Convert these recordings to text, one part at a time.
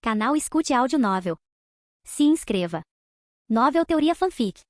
Canal Escute Áudio Novel. Se inscreva. Novel Teoria Fanfic.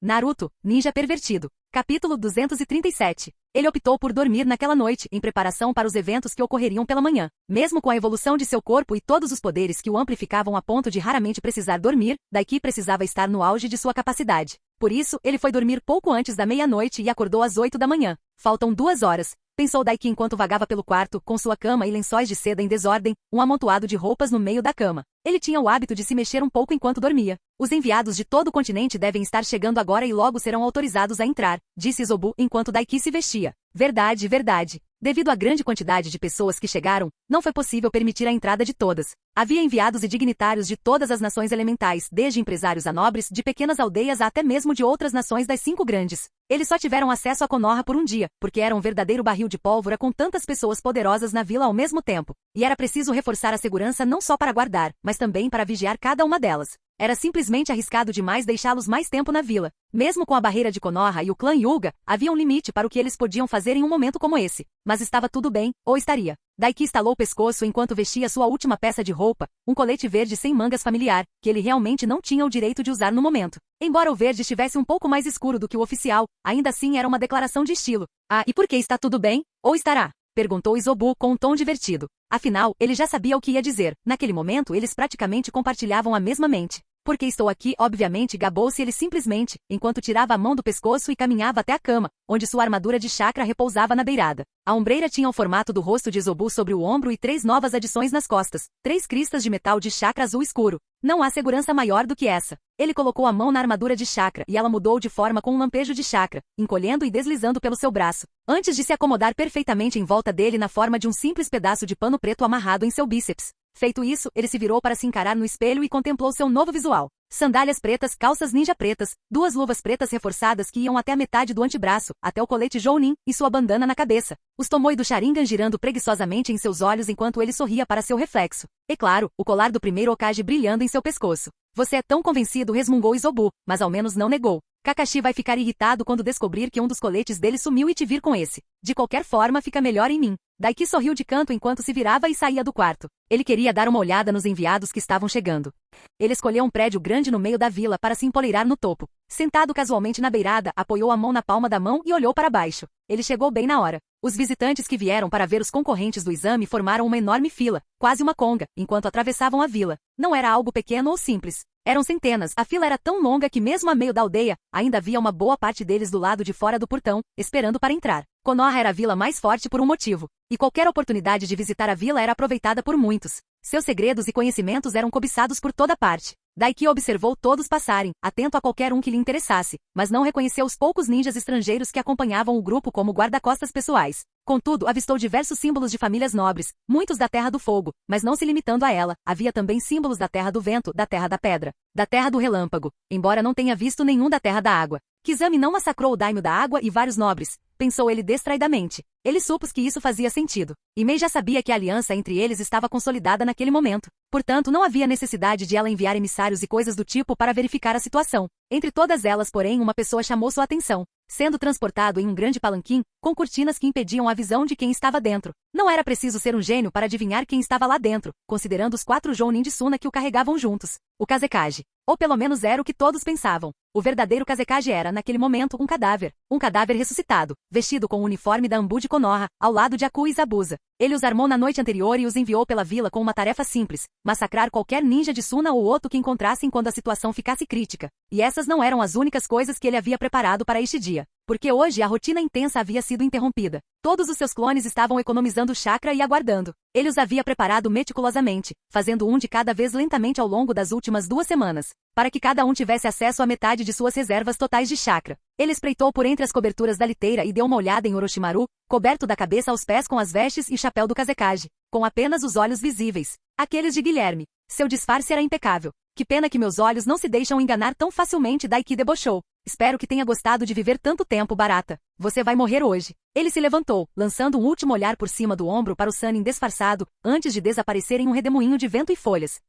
Naruto, Ninja Pervertido. Capítulo 237. Ele optou por dormir naquela noite, em preparação para os eventos que ocorreriam pela manhã. Mesmo com a evolução de seu corpo e todos os poderes que o amplificavam a ponto de raramente precisar dormir, Daiki precisava estar no auge de sua capacidade. Por isso, ele foi dormir pouco antes da meia-noite e acordou às 8 da manhã. Faltam 2 horas. Pensou Daiki enquanto vagava pelo quarto, com sua cama e lençóis de seda em desordem, um amontoado de roupas no meio da cama. Ele tinha o hábito de se mexer um pouco enquanto dormia. Os enviados de todo o continente devem estar chegando agora e logo serão autorizados a entrar, disse Isobu enquanto Daiki se vestia. Verdade, verdade. Devido à grande quantidade de pessoas que chegaram, não foi possível permitir a entrada de todas. Havia enviados e dignitários de todas as nações elementais, desde empresários a nobres, de pequenas aldeias a até mesmo de outras nações das 5 grandes. Eles só tiveram acesso a Konoha por um dia, porque era um verdadeiro barril de pólvora com tantas pessoas poderosas na vila ao mesmo tempo. E era preciso reforçar a segurança não só para guardar, mas também para vigiar cada uma delas. Era simplesmente arriscado demais deixá-los mais tempo na vila. Mesmo com a barreira de Konoha e o clã Hyuga, havia um limite para o que eles podiam fazer em um momento como esse. Mas estava tudo bem, ou estaria. Daiki estalou o pescoço enquanto vestia sua última peça de roupa, um colete verde sem mangas familiar, que ele realmente não tinha o direito de usar no momento. Embora o verde estivesse um pouco mais escuro do que o oficial, ainda assim era uma declaração de estilo. Ah, e por que está tudo bem? Ou estará? Perguntou Isobu com um tom divertido. Afinal, ele já sabia o que ia dizer. Naquele momento, eles praticamente compartilhavam a mesma mente. Porque estou aqui, obviamente, gabou-se ele simplesmente, enquanto tirava a mão do pescoço e caminhava até a cama, onde sua armadura de chakra repousava na beirada. A ombreira tinha o formato do rosto de Isobu sobre o ombro e 3 novas adições nas costas, 3 cristas de metal de chakra azul escuro. Não há segurança maior do que essa. Ele colocou a mão na armadura de chakra e ela mudou de forma com um lampejo de chakra, encolhendo e deslizando pelo seu braço, antes de se acomodar perfeitamente em volta dele na forma de um simples pedaço de pano preto amarrado em seu bíceps. Feito isso, ele se virou para se encarar no espelho e contemplou seu novo visual. Sandálias pretas, calças ninja pretas, 2 luvas pretas reforçadas que iam até a metade do antebraço, até o colete Jounin, e sua bandana na cabeça. Os Tomoe do Sharingan girando preguiçosamente em seus olhos enquanto ele sorria para seu reflexo. E claro, o colar do primeiro Hokage brilhando em seu pescoço. Você é tão convencido, resmungou Isobu, mas ao menos não negou. Kakashi vai ficar irritado quando descobrir que um dos coletes dele sumiu e te vir com esse. De qualquer forma, fica melhor em mim. Daiki sorriu de canto enquanto se virava e saía do quarto. Ele queria dar uma olhada nos enviados que estavam chegando. Ele escolheu um prédio grande no meio da vila para se empoleirar no topo. Sentado casualmente na beirada, apoiou a mão na palma da mão e olhou para baixo. Ele chegou bem na hora. Os visitantes que vieram para ver os concorrentes do exame formaram uma enorme fila, quase uma conga, enquanto atravessavam a vila. Não era algo pequeno ou simples. Eram centenas. A fila era tão longa que mesmo a meio da aldeia, ainda havia uma boa parte deles do lado de fora do portão, esperando para entrar. Konoha era a vila mais forte por um motivo, e qualquer oportunidade de visitar a vila era aproveitada por muitos. Seus segredos e conhecimentos eram cobiçados por toda parte. Daiki observou todos passarem, atento a qualquer um que lhe interessasse, mas não reconheceu os poucos ninjas estrangeiros que acompanhavam o grupo como guarda-costas pessoais. Contudo, avistou diversos símbolos de famílias nobres, muitos da Terra do Fogo, mas não se limitando a ela, havia também símbolos da Terra do Vento, da Terra da Pedra, da Terra do Relâmpago, embora não tenha visto nenhum da Terra da Água. Kizami não massacrou o daimyo da água e vários nobres, pensou ele distraidamente. Ele supôs que isso fazia sentido. E Mei já sabia que a aliança entre eles estava consolidada naquele momento. Portanto, não havia necessidade de ela enviar emissários e coisas do tipo para verificar a situação. Entre todas elas, porém, uma pessoa chamou sua atenção. Sendo transportado em um grande palanquim, com cortinas que impediam a visão de quem estava dentro. Não era preciso ser um gênio para adivinhar quem estava lá dentro, considerando os 4 Jounin de Suna que o carregavam juntos. O Kazekage. Ou pelo menos era o que todos pensavam. O verdadeiro Kazekage era, naquele momento, um cadáver ressuscitado, vestido com o uniforme da Anbu de Konoha, ao lado de Aku e Zabuza. Ele os armou na noite anterior e os enviou pela vila com uma tarefa simples, massacrar qualquer ninja de Suna ou Oto que encontrassem quando a situação ficasse crítica. E essas não eram as únicas coisas que ele havia preparado para este dia. Porque hoje a rotina intensa havia sido interrompida. Todos os seus clones estavam economizando chakra e aguardando. Ele os havia preparado meticulosamente, fazendo um de cada vez lentamente ao longo das últimas 2 semanas, para que cada um tivesse acesso à metade de suas reservas totais de chakra. Ele espreitou por entre as coberturas da liteira e deu uma olhada em Orochimaru, coberto da cabeça aos pés com as vestes e chapéu do Kazekage, com apenas os olhos visíveis. Aqueles de Guilherme. Seu disfarce era impecável. Que pena que meus olhos não se deixam enganar tão facilmente, Daiki debochou. Espero que tenha gostado de viver tanto tempo, barata. Você vai morrer hoje. Ele se levantou, lançando um último olhar por cima do ombro para o Sannin disfarçado, antes de desaparecer em um redemoinho de vento e folhas.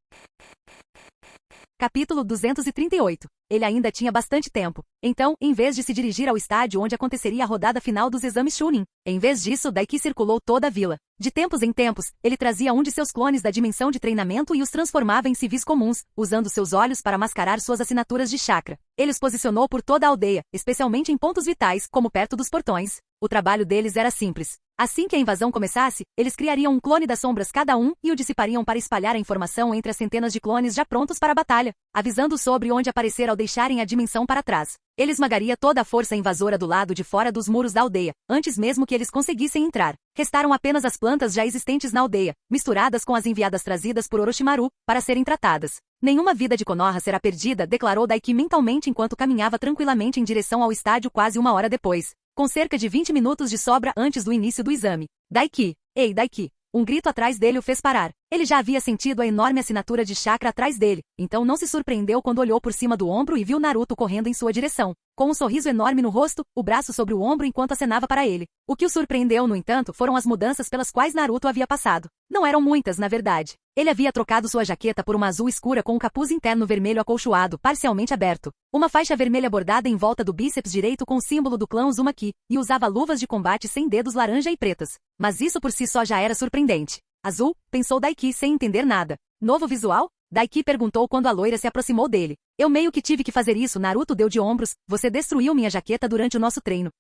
Capítulo 238. Ele ainda tinha bastante tempo. Então, em vez de se dirigir ao estádio onde aconteceria a rodada final dos exames Chunin, em vez disso, Daiki circulou toda a vila. De tempos em tempos, ele trazia um de seus clones da dimensão de treinamento e os transformava em civis comuns, usando seus olhos para mascarar suas assinaturas de chakra. Ele os posicionou por toda a aldeia, especialmente em pontos vitais, como perto dos portões. O trabalho deles era simples. Assim que a invasão começasse, eles criariam um clone das sombras cada um e o dissipariam para espalhar a informação entre as centenas de clones já prontos para a batalha, avisando sobre onde aparecer ao deixarem a dimensão para trás. Ele esmagaria toda a força invasora do lado de fora dos muros da aldeia, antes mesmo que eles conseguissem entrar. Restaram apenas as plantas já existentes na aldeia, misturadas com as enviadas trazidas por Orochimaru, para serem tratadas. Nenhuma vida de Konoha será perdida, declarou Daiki mentalmente enquanto caminhava tranquilamente em direção ao estádio quase uma hora depois, com cerca de 20 minutos de sobra antes do início do exame. Daiki! Ei, Daiki! Um grito atrás dele o fez parar. Ele já havia sentido a enorme assinatura de chakra atrás dele, então não se surpreendeu quando olhou por cima do ombro e viu Naruto correndo em sua direção, com um sorriso enorme no rosto, o braço sobre o ombro enquanto acenava para ele. O que o surpreendeu, no entanto, foram as mudanças pelas quais Naruto havia passado. Não eram muitas, na verdade. Ele havia trocado sua jaqueta por uma azul escura com um capuz interno vermelho acolchoado, parcialmente aberto, uma faixa vermelha bordada em volta do bíceps direito com o símbolo do clã Uzumaki, e usava luvas de combate sem dedos laranja e pretas. Mas isso por si só já era surpreendente. Azul, pensou Daiki sem entender nada. Novo visual? Daiki perguntou quando a loira se aproximou dele. Eu meio que tive que fazer isso, Naruto deu de ombros, você destruiu minha jaqueta durante o nosso treino.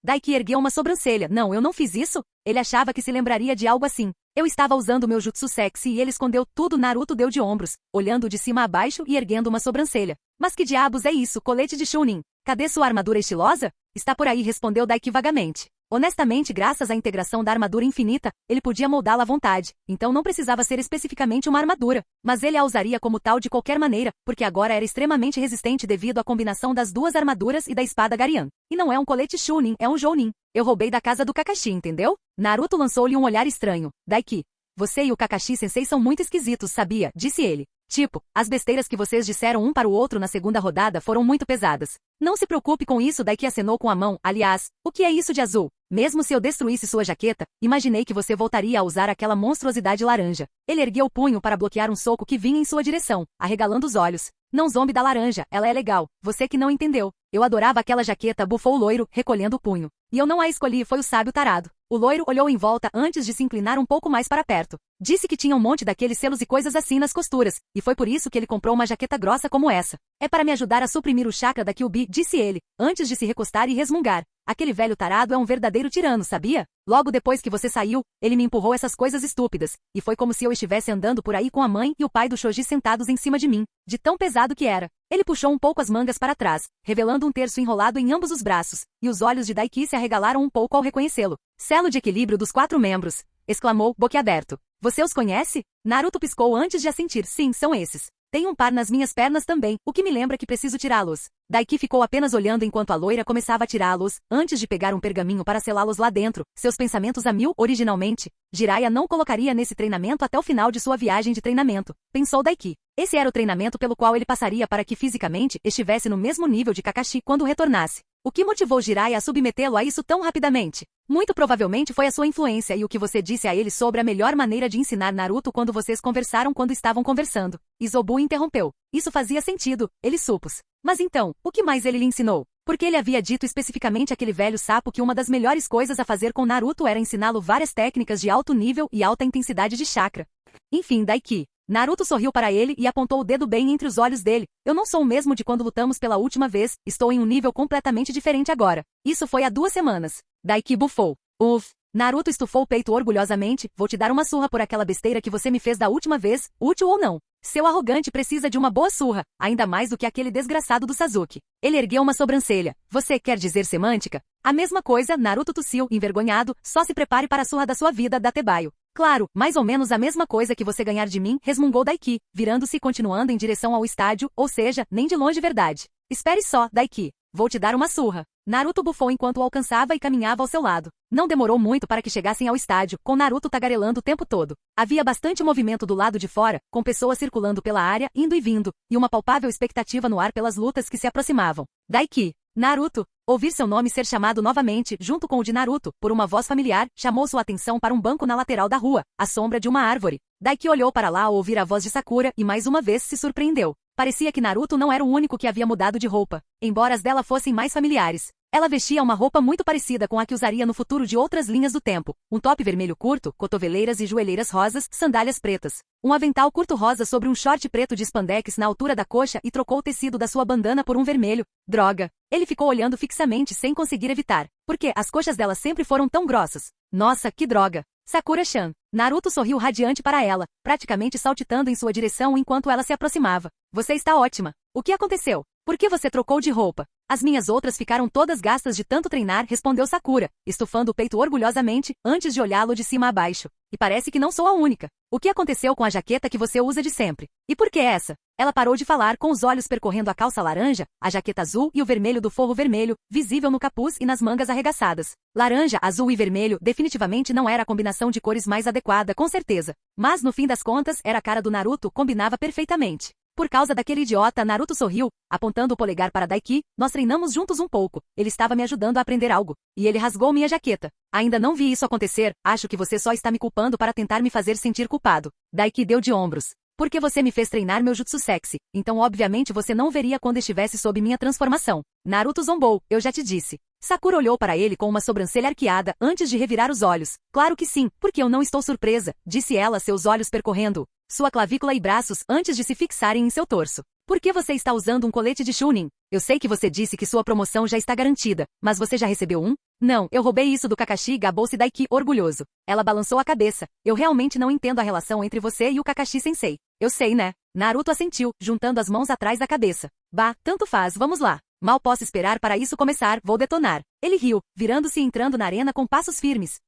Daiki ergueu uma sobrancelha. Não, eu não fiz isso? Ele achava que se lembraria de algo assim. Eu estava usando meu jutsu sexy e ele escondeu tudo. Naruto deu de ombros, olhando de cima a baixo e erguendo uma sobrancelha. Mas que diabos é isso, colete de Chunin? Cadê sua armadura estilosa? Está por aí, respondeu Daiki vagamente. Honestamente, graças à integração da armadura infinita, ele podia moldá-la à vontade, então não precisava ser especificamente uma armadura, mas ele a usaria como tal de qualquer maneira, porque agora era extremamente resistente devido à combinação das duas armaduras e da espada Garian. E não é um colete Chunin, é um Jounin. Eu roubei da casa do Kakashi, entendeu? Naruto lançou-lhe um olhar estranho. Daiki, você e o Kakashi-sensei são muito esquisitos, sabia? Disse ele. Tipo, as besteiras que vocês disseram um para o outro na segunda rodada foram muito pesadas. Não se preocupe com isso, Daiki acenou com a mão. Aliás, o que é isso de azul? Mesmo se eu destruísse sua jaqueta, imaginei que você voltaria a usar aquela monstruosidade laranja. Ele ergueu o punho para bloquear um soco que vinha em sua direção, arregalando os olhos. Não zombe da laranja, ela é legal. Você que não entendeu. Eu adorava aquela jaqueta, bufou o loiro, recolhendo o punho. E eu não a escolhi, foi o sábio tarado. O loiro olhou em volta antes de se inclinar um pouco mais para perto. Disse que tinha um monte daqueles selos e coisas assim nas costuras, e foi por isso que ele comprou uma jaqueta grossa como essa. É para me ajudar a suprimir o chakra da Kyuubi, disse ele, antes de se recostar e resmungar. Aquele velho tarado é um verdadeiro tirano, sabia? Logo depois que você saiu, ele me empurrou essas coisas estúpidas, e foi como se eu estivesse andando por aí com a mãe e o pai do Shoji sentados em cima de mim, de tão pesado que era. Ele puxou um pouco as mangas para trás, revelando um terço enrolado em ambos os braços, e os olhos de Daiki se arregalaram um pouco ao reconhecê-lo. Selo de equilíbrio dos 4 membros, exclamou, boquiaberto. Você os conhece? Naruto piscou antes de assentir. Sim, são esses. Tem um par nas minhas pernas também, o que me lembra que preciso tirá-los. Daiki ficou apenas olhando enquanto a loira começava a tirá-los, antes de pegar um pergaminho para selá-los lá dentro, seus pensamentos a mil. Originalmente, Jiraiya não colocaria nesse treinamento até o final de sua viagem de treinamento, pensou Daiki. Esse era o treinamento pelo qual ele passaria para que fisicamente estivesse no mesmo nível de Kakashi quando retornasse. O que motivou Jiraiya a submetê-lo a isso tão rapidamente? Muito provavelmente foi a sua influência e o que você disse a ele sobre a melhor maneira de ensinar Naruto quando vocês conversaram quando estavam conversando. Isobu interrompeu. Isso fazia sentido, ele supôs. Mas então, o que mais ele lhe ensinou? Porque ele havia dito especificamente àquele velho sapo que uma das melhores coisas a fazer com Naruto era ensiná-lo várias técnicas de alto nível e alta intensidade de chakra. Enfim, Daiki. Naruto sorriu para ele e apontou o dedo bem entre os olhos dele. Eu não sou o mesmo de quando lutamos pela última vez, estou em um nível completamente diferente agora. Isso foi há 2 semanas. Daiki bufou. Uff. Naruto estufou o peito orgulhosamente. Vou te dar uma surra por aquela besteira que você me fez da última vez, útil ou não. Seu arrogante precisa de uma boa surra, ainda mais do que aquele desgraçado do Sasuke. Ele ergueu uma sobrancelha. Você quer dizer semântica? A mesma coisa, Naruto tossiu, envergonhado. Só se prepare para a surra da sua vida, Datebayo. Claro, mais ou menos a mesma coisa que você ganhar de mim, resmungou Daiki, virando-se e continuando em direção ao estádio, ou seja, nem de longe verdade. Espere só, Daiki. Vou te dar uma surra. Naruto bufou enquanto o alcançava e caminhava ao seu lado. Não demorou muito para que chegassem ao estádio, com Naruto tagarelando o tempo todo. Havia bastante movimento do lado de fora, com pessoas circulando pela área, indo e vindo, e uma palpável expectativa no ar pelas lutas que se aproximavam. Daiki. Naruto. Ouvir seu nome ser chamado novamente, junto com o de Naruto, por uma voz familiar, chamou sua atenção para um banco na lateral da rua, à sombra de uma árvore. Daiki olhou para lá ao ouvir a voz de Sakura e mais uma vez se surpreendeu. Parecia que Naruto não era o único que havia mudado de roupa, embora as dela fossem mais familiares. Ela vestia uma roupa muito parecida com a que usaria no futuro de outras linhas do tempo. Um top vermelho curto, cotoveleiras e joelheiras rosas, sandálias pretas. Um avental curto rosa sobre um short preto de spandex na altura da coxa e trocou o tecido da sua bandana por um vermelho. Droga! Ele ficou olhando fixamente sem conseguir evitar. Porque as coxas dela sempre foram tão grossas. Nossa, que droga! Sakura-chan. Naruto sorriu radiante para ela, praticamente saltitando em sua direção enquanto ela se aproximava. Você está ótima. O que aconteceu? Por que você trocou de roupa? As minhas outras ficaram todas gastas de tanto treinar, respondeu Sakura, estufando o peito orgulhosamente, antes de olhá-lo de cima a baixo. E parece que não sou a única. O que aconteceu com a jaqueta que você usa de sempre? E por que essa? Ela parou de falar, com os olhos percorrendo a calça laranja, a jaqueta azul e o vermelho do forro vermelho, visível no capuz e nas mangas arregaçadas. Laranja, azul e vermelho definitivamente não era a combinação de cores mais adequada, com certeza. Mas, no fim das contas, era a cara do Naruto, combinava perfeitamente. Por causa daquele idiota, Naruto sorriu, apontando o polegar para Daiki. Nós treinamos juntos um pouco. Ele estava me ajudando a aprender algo. E ele rasgou minha jaqueta. Ainda não vi isso acontecer. Acho que você só está me culpando para tentar me fazer sentir culpado. Daiki deu de ombros. Porque você me fez treinar meu jutsu sexy. Então obviamente você não veria quando estivesse sob minha transformação. Naruto zombou. Eu já te disse. Sakura olhou para ele com uma sobrancelha arqueada antes de revirar os olhos. Claro que sim, porque eu não estou surpresa, disse ela, seus olhos percorrendo sua clavícula e braços antes de se fixarem em seu torso. Por que você está usando um colete de Chunin? Eu sei que você disse que sua promoção já está garantida, mas você já recebeu um? Não, eu roubei isso do Kakashi, gabou-se Daiki, orgulhoso. Ela balançou a cabeça. Eu realmente não entendo a relação entre você e o Kakashi-sensei. Eu sei, né? Naruto assentiu, juntando as mãos atrás da cabeça. Bah, tanto faz, vamos lá. Mal posso esperar para isso começar, vou detonar. Ele riu, virando-se e entrando na arena com passos firmes.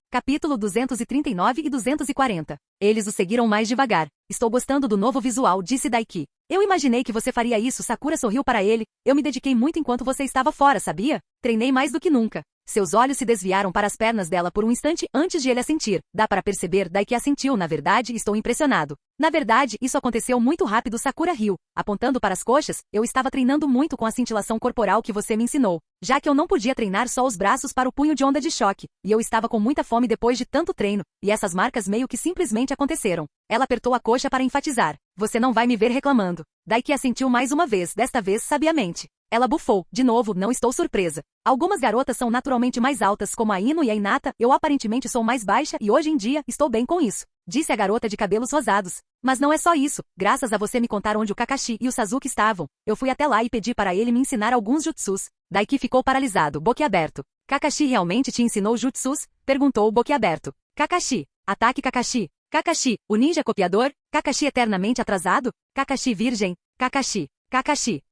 Capítulo 239 e 240. Eles o seguiram mais devagar. Estou gostando do novo visual, disse Daiki. Eu imaginei que você faria isso, Sakura sorriu para ele. Eu me dediquei muito enquanto você estava fora, sabia? Treinei mais do que nunca. Seus olhos se desviaram para as pernas dela por um instante antes de ele assentir. Dá para perceber, Daiki assentiu, na verdade, estou impressionado. Na verdade, isso aconteceu muito rápido, Sakura riu. Apontando para as coxas, eu estava treinando muito com a cintilação corporal que você me ensinou. Já que eu não podia treinar só os braços para o punho de onda de choque. E eu estava com muita fome depois de tanto treino. E essas marcas meio que simplesmente aconteceram. Ela apertou a coxa para enfatizar. Você não vai me ver reclamando. Daiki assentiu mais uma vez, desta vez sabiamente. Ela bufou. De novo, não estou surpresa. Algumas garotas são naturalmente mais altas, como a Ino e a Hinata. Eu aparentemente sou mais baixa e hoje em dia estou bem com isso. Disse a garota de cabelos rosados. Mas não é só isso. Graças a você me contar onde o Kakashi e o Sasuke estavam. Eu fui até lá e pedi para ele me ensinar alguns jutsus. Daiki ficou paralisado, boquiaberto. Kakashi realmente te ensinou jutsus? Perguntou boquiaberto. Kakashi. Ataque Kakashi. Kakashi, o ninja copiador? Kakashi eternamente atrasado? Kakashi virgem? Kakashi. Kakashi.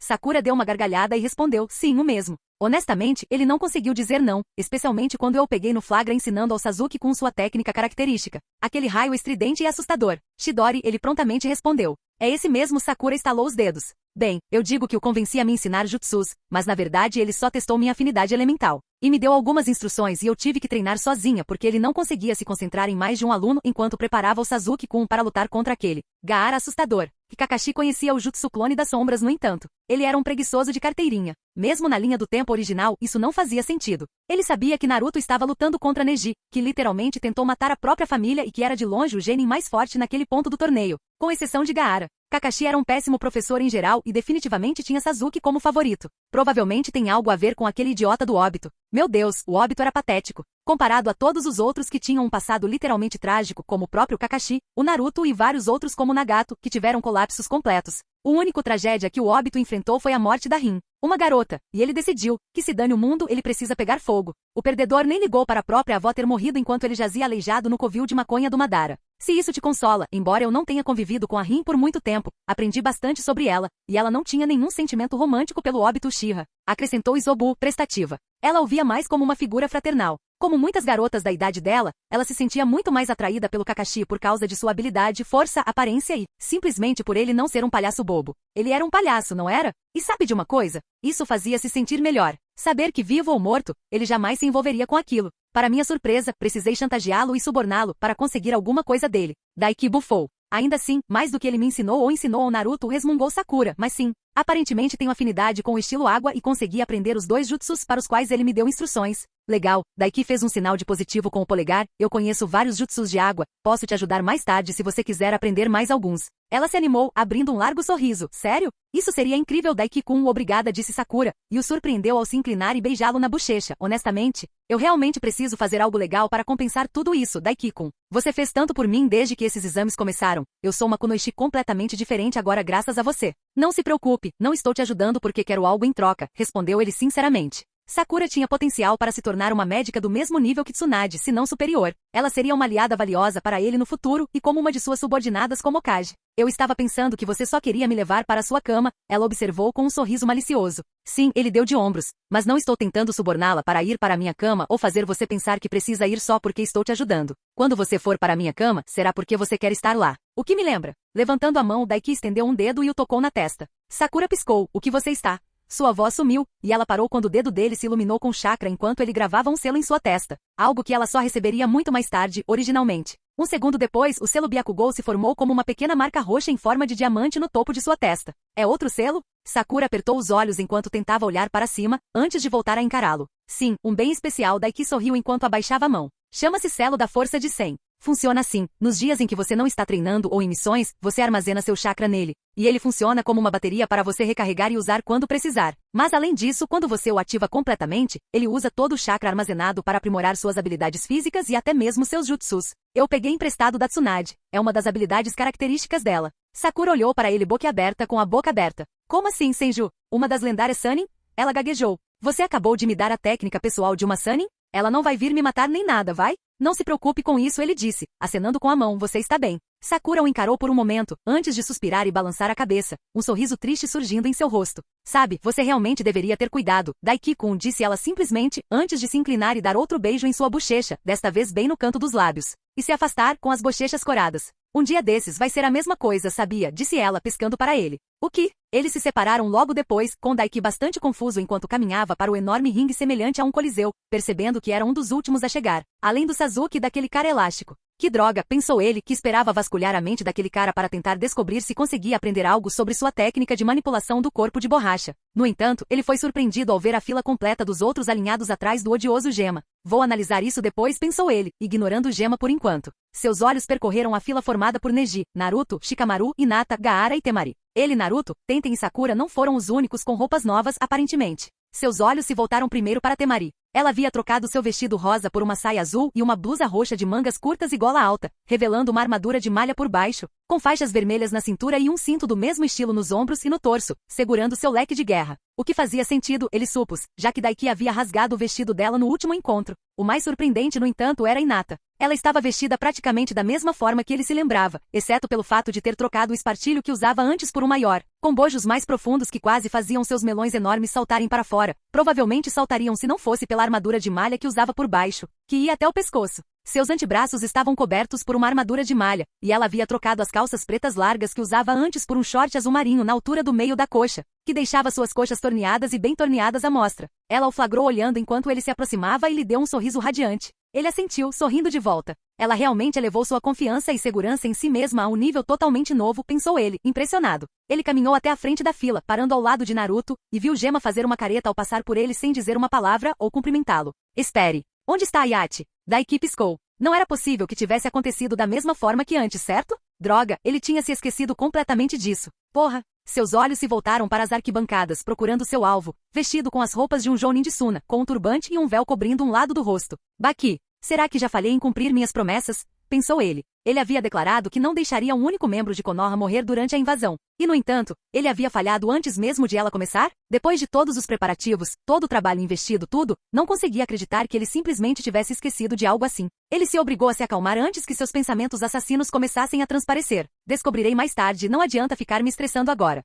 Sakura deu uma gargalhada e respondeu, sim, o mesmo. Honestamente, ele não conseguiu dizer não, especialmente quando eu o peguei no flagra ensinando ao Sasuke com sua técnica característica. Aquele raio estridente e assustador. Chidori, ele prontamente respondeu. É esse mesmo, Sakura estalou os dedos. Bem, eu digo que o convenci a me ensinar jutsus, mas na verdade ele só testou minha afinidade elemental. E me deu algumas instruções e eu tive que treinar sozinha porque ele não conseguia se concentrar em mais de um aluno enquanto preparava o Sasuke-kun para lutar contra aquele Gaara assustador. E Kakashi conhecia o jutsu clone das sombras, no entanto. Ele era um preguiçoso de carteirinha. Mesmo na linha do tempo original, isso não fazia sentido. Ele sabia que Naruto estava lutando contra Neji, que literalmente tentou matar a própria família e que era de longe o genin mais forte naquele ponto do torneio, com exceção de Gaara. Kakashi era um péssimo professor em geral e definitivamente tinha Sasuke como favorito. Provavelmente tem algo a ver com aquele idiota do Obito. Meu Deus, o Obito era patético. Comparado a todos os outros que tinham um passado literalmente trágico, como o próprio Kakashi, o Naruto e vários outros como Nagato, que tiveram colapsos completos. O único tragédia que o Obito enfrentou foi a morte da Rin, uma garota, e ele decidiu que se dane o mundo ele precisa pegar fogo. O perdedor nem ligou para a própria avó ter morrido enquanto ele jazia aleijado no covil de maconha do Madara. Se isso te consola, embora eu não tenha convivido com a Rin por muito tempo, aprendi bastante sobre ela, e ela não tinha nenhum sentimento romântico pelo Obito Uchiha, acrescentou Izobu, prestativa. Ela o via mais como uma figura fraternal. Como muitas garotas da idade dela, ela se sentia muito mais atraída pelo Kakashi por causa de sua habilidade, força, aparência e, simplesmente por ele não ser um palhaço bobo. Ele era um palhaço, não era? E sabe de uma coisa? Isso fazia se sentir melhor. Saber que vivo ou morto, ele jamais se envolveria com aquilo. Para minha surpresa, precisei chantageá-lo e suborná-lo para conseguir alguma coisa dele. Daiki bufou. Ainda assim, mais do que ele me ensinou ou ensinou ao Naruto, resmungou Sakura, mas sim, Aparentemente tenho afinidade com o estilo água e consegui aprender os 2 jutsus para os quais ele me deu instruções. Legal, Daiki fez um sinal de positivo com o polegar, eu conheço vários jutsus de água, posso te ajudar mais tarde se você quiser aprender mais alguns. Ela se animou, abrindo um largo sorriso. Sério? Isso seria incrível, Daiki-kun, obrigada, disse Sakura, e o surpreendeu ao se inclinar e beijá-lo na bochecha. Honestamente, eu realmente preciso fazer algo legal para compensar tudo isso, Daiki-kun. Você fez tanto por mim desde que esses exames começaram. Eu sou uma kunoichi completamente diferente agora graças a você. Não se preocupe, não estou te ajudando porque quero algo em troca, respondeu ele sinceramente. Sakura tinha potencial para se tornar uma médica do mesmo nível que Tsunade, se não superior. Ela seria uma aliada valiosa para ele no futuro e como uma de suas subordinadas como Okage. Eu estava pensando que você só queria me levar para sua cama, ela observou com um sorriso malicioso. Sim, ele deu de ombros, mas não estou tentando suborná-la para ir para a minha cama ou fazer você pensar que precisa ir só porque estou te ajudando. Quando você for para a minha cama, será porque você quer estar lá. O que me lembra? Levantando a mão, Daiki estendeu um dedo e o tocou na testa. Sakura piscou. O que você está? Sua voz sumiu, e ela parou quando o dedo dele se iluminou com chakra enquanto ele gravava um selo em sua testa. Algo que ela só receberia muito mais tarde, originalmente. Um segundo depois, o selo Byakugou se formou como uma pequena marca roxa em forma de diamante no topo de sua testa. É outro selo? Sakura apertou os olhos enquanto tentava olhar para cima, antes de voltar a encará-lo. Sim, um bem especial, Daiki sorriu enquanto abaixava a mão. Chama-se selo da força de 100. Funciona assim, nos dias em que você não está treinando ou em missões, você armazena seu chakra nele, e ele funciona como uma bateria para você recarregar e usar quando precisar. Mas além disso, quando você o ativa completamente, ele usa todo o chakra armazenado para aprimorar suas habilidades físicas e até mesmo seus jutsus. Eu peguei emprestado da Tsunade, é uma das habilidades características dela. Sakura olhou para ele boquiaberta com a boca aberta. Como assim, Senju? Uma das lendárias Sannin? Ela gaguejou. Você acabou de me dar a técnica pessoal de uma Sannin? Ela não vai vir me matar nem nada, vai? Não se preocupe com isso, ele disse, acenando com a mão, você está bem. Sakura o encarou por um momento, antes de suspirar e balançar a cabeça, um sorriso triste surgindo em seu rosto. Sabe, você realmente deveria ter cuidado, Daiki-kun, disse ela simplesmente, antes de se inclinar e dar outro beijo em sua bochecha, desta vez bem no canto dos lábios. E se afastar, com as bochechas coradas. Um dia desses vai ser a mesma coisa, sabia, disse ela piscando para ele. O que? Eles se separaram logo depois, com Daiki bastante confuso enquanto caminhava para o enorme ringue semelhante a um coliseu, percebendo que era um dos últimos a chegar, além do Sasuke e daquele cara elástico. Que droga, pensou ele, que esperava vasculhar a mente daquele cara para tentar descobrir se conseguia aprender algo sobre sua técnica de manipulação do corpo de borracha. No entanto, ele foi surpreendido ao ver a fila completa dos outros alinhados atrás do odioso Gema. Vou analisar isso depois, pensou ele, ignorando o Gema por enquanto. Seus olhos percorreram a fila formada por Neji, Naruto, Shikamaru, Hinata, Gaara e Temari. Ele e Naruto, Tenten e Sakura não foram os únicos com roupas novas, aparentemente. Seus olhos se voltaram primeiro para Temari. Ela havia trocado seu vestido rosa por uma saia azul e uma blusa roxa de mangas curtas e gola alta, revelando uma armadura de malha por baixo, com faixas vermelhas na cintura e um cinto do mesmo estilo nos ombros e no torso, segurando seu leque de guerra. O que fazia sentido, ele supôs, já que Daiki havia rasgado o vestido dela no último encontro. O mais surpreendente, no entanto, era Hinata. Ela estava vestida praticamente da mesma forma que ele se lembrava, exceto pelo fato de ter trocado o espartilho que usava antes por um maior, com bojos mais profundos que quase faziam seus melões enormes saltarem para fora. Provavelmente saltariam se não fosse pela armadura de malha que usava por baixo, que ia até o pescoço. Seus antebraços estavam cobertos por uma armadura de malha, e ela havia trocado as calças pretas largas que usava antes por um short azul marinho na altura do meio da coxa, que deixava suas coxas torneadas e bem torneadas à mostra. Ela o flagrou olhando enquanto ele se aproximava e lhe deu um sorriso radiante. Ele assentiu, sorrindo de volta. Ela realmente elevou sua confiança e segurança em si mesma a um nível totalmente novo, pensou ele, impressionado. Ele caminhou até a frente da fila, parando ao lado de Naruto, e viu Gema fazer uma careta ao passar por ele sem dizer uma palavra ou cumprimentá-lo. Espere. Onde está Ayachi? Daiki piscou. Não era possível que tivesse acontecido da mesma forma que antes, certo? Droga, ele tinha se esquecido completamente disso. Porra! Seus olhos se voltaram para as arquibancadas, procurando seu alvo, vestido com as roupas de um Jounin de Suna, com um turbante e um véu cobrindo um lado do rosto. Baki, será que já falhei em cumprir minhas promessas? Pensou ele. Ele havia declarado que não deixaria um único membro de Konoha morrer durante a invasão. E, no entanto, ele havia falhado antes mesmo de ela começar? Depois de todos os preparativos, todo o trabalho investido, tudo, não conseguia acreditar que ele simplesmente tivesse esquecido de algo assim. Ele se obrigou a se acalmar antes que seus pensamentos assassinos começassem a transparecer. Descobrirei mais tarde, não adianta ficar me estressando agora.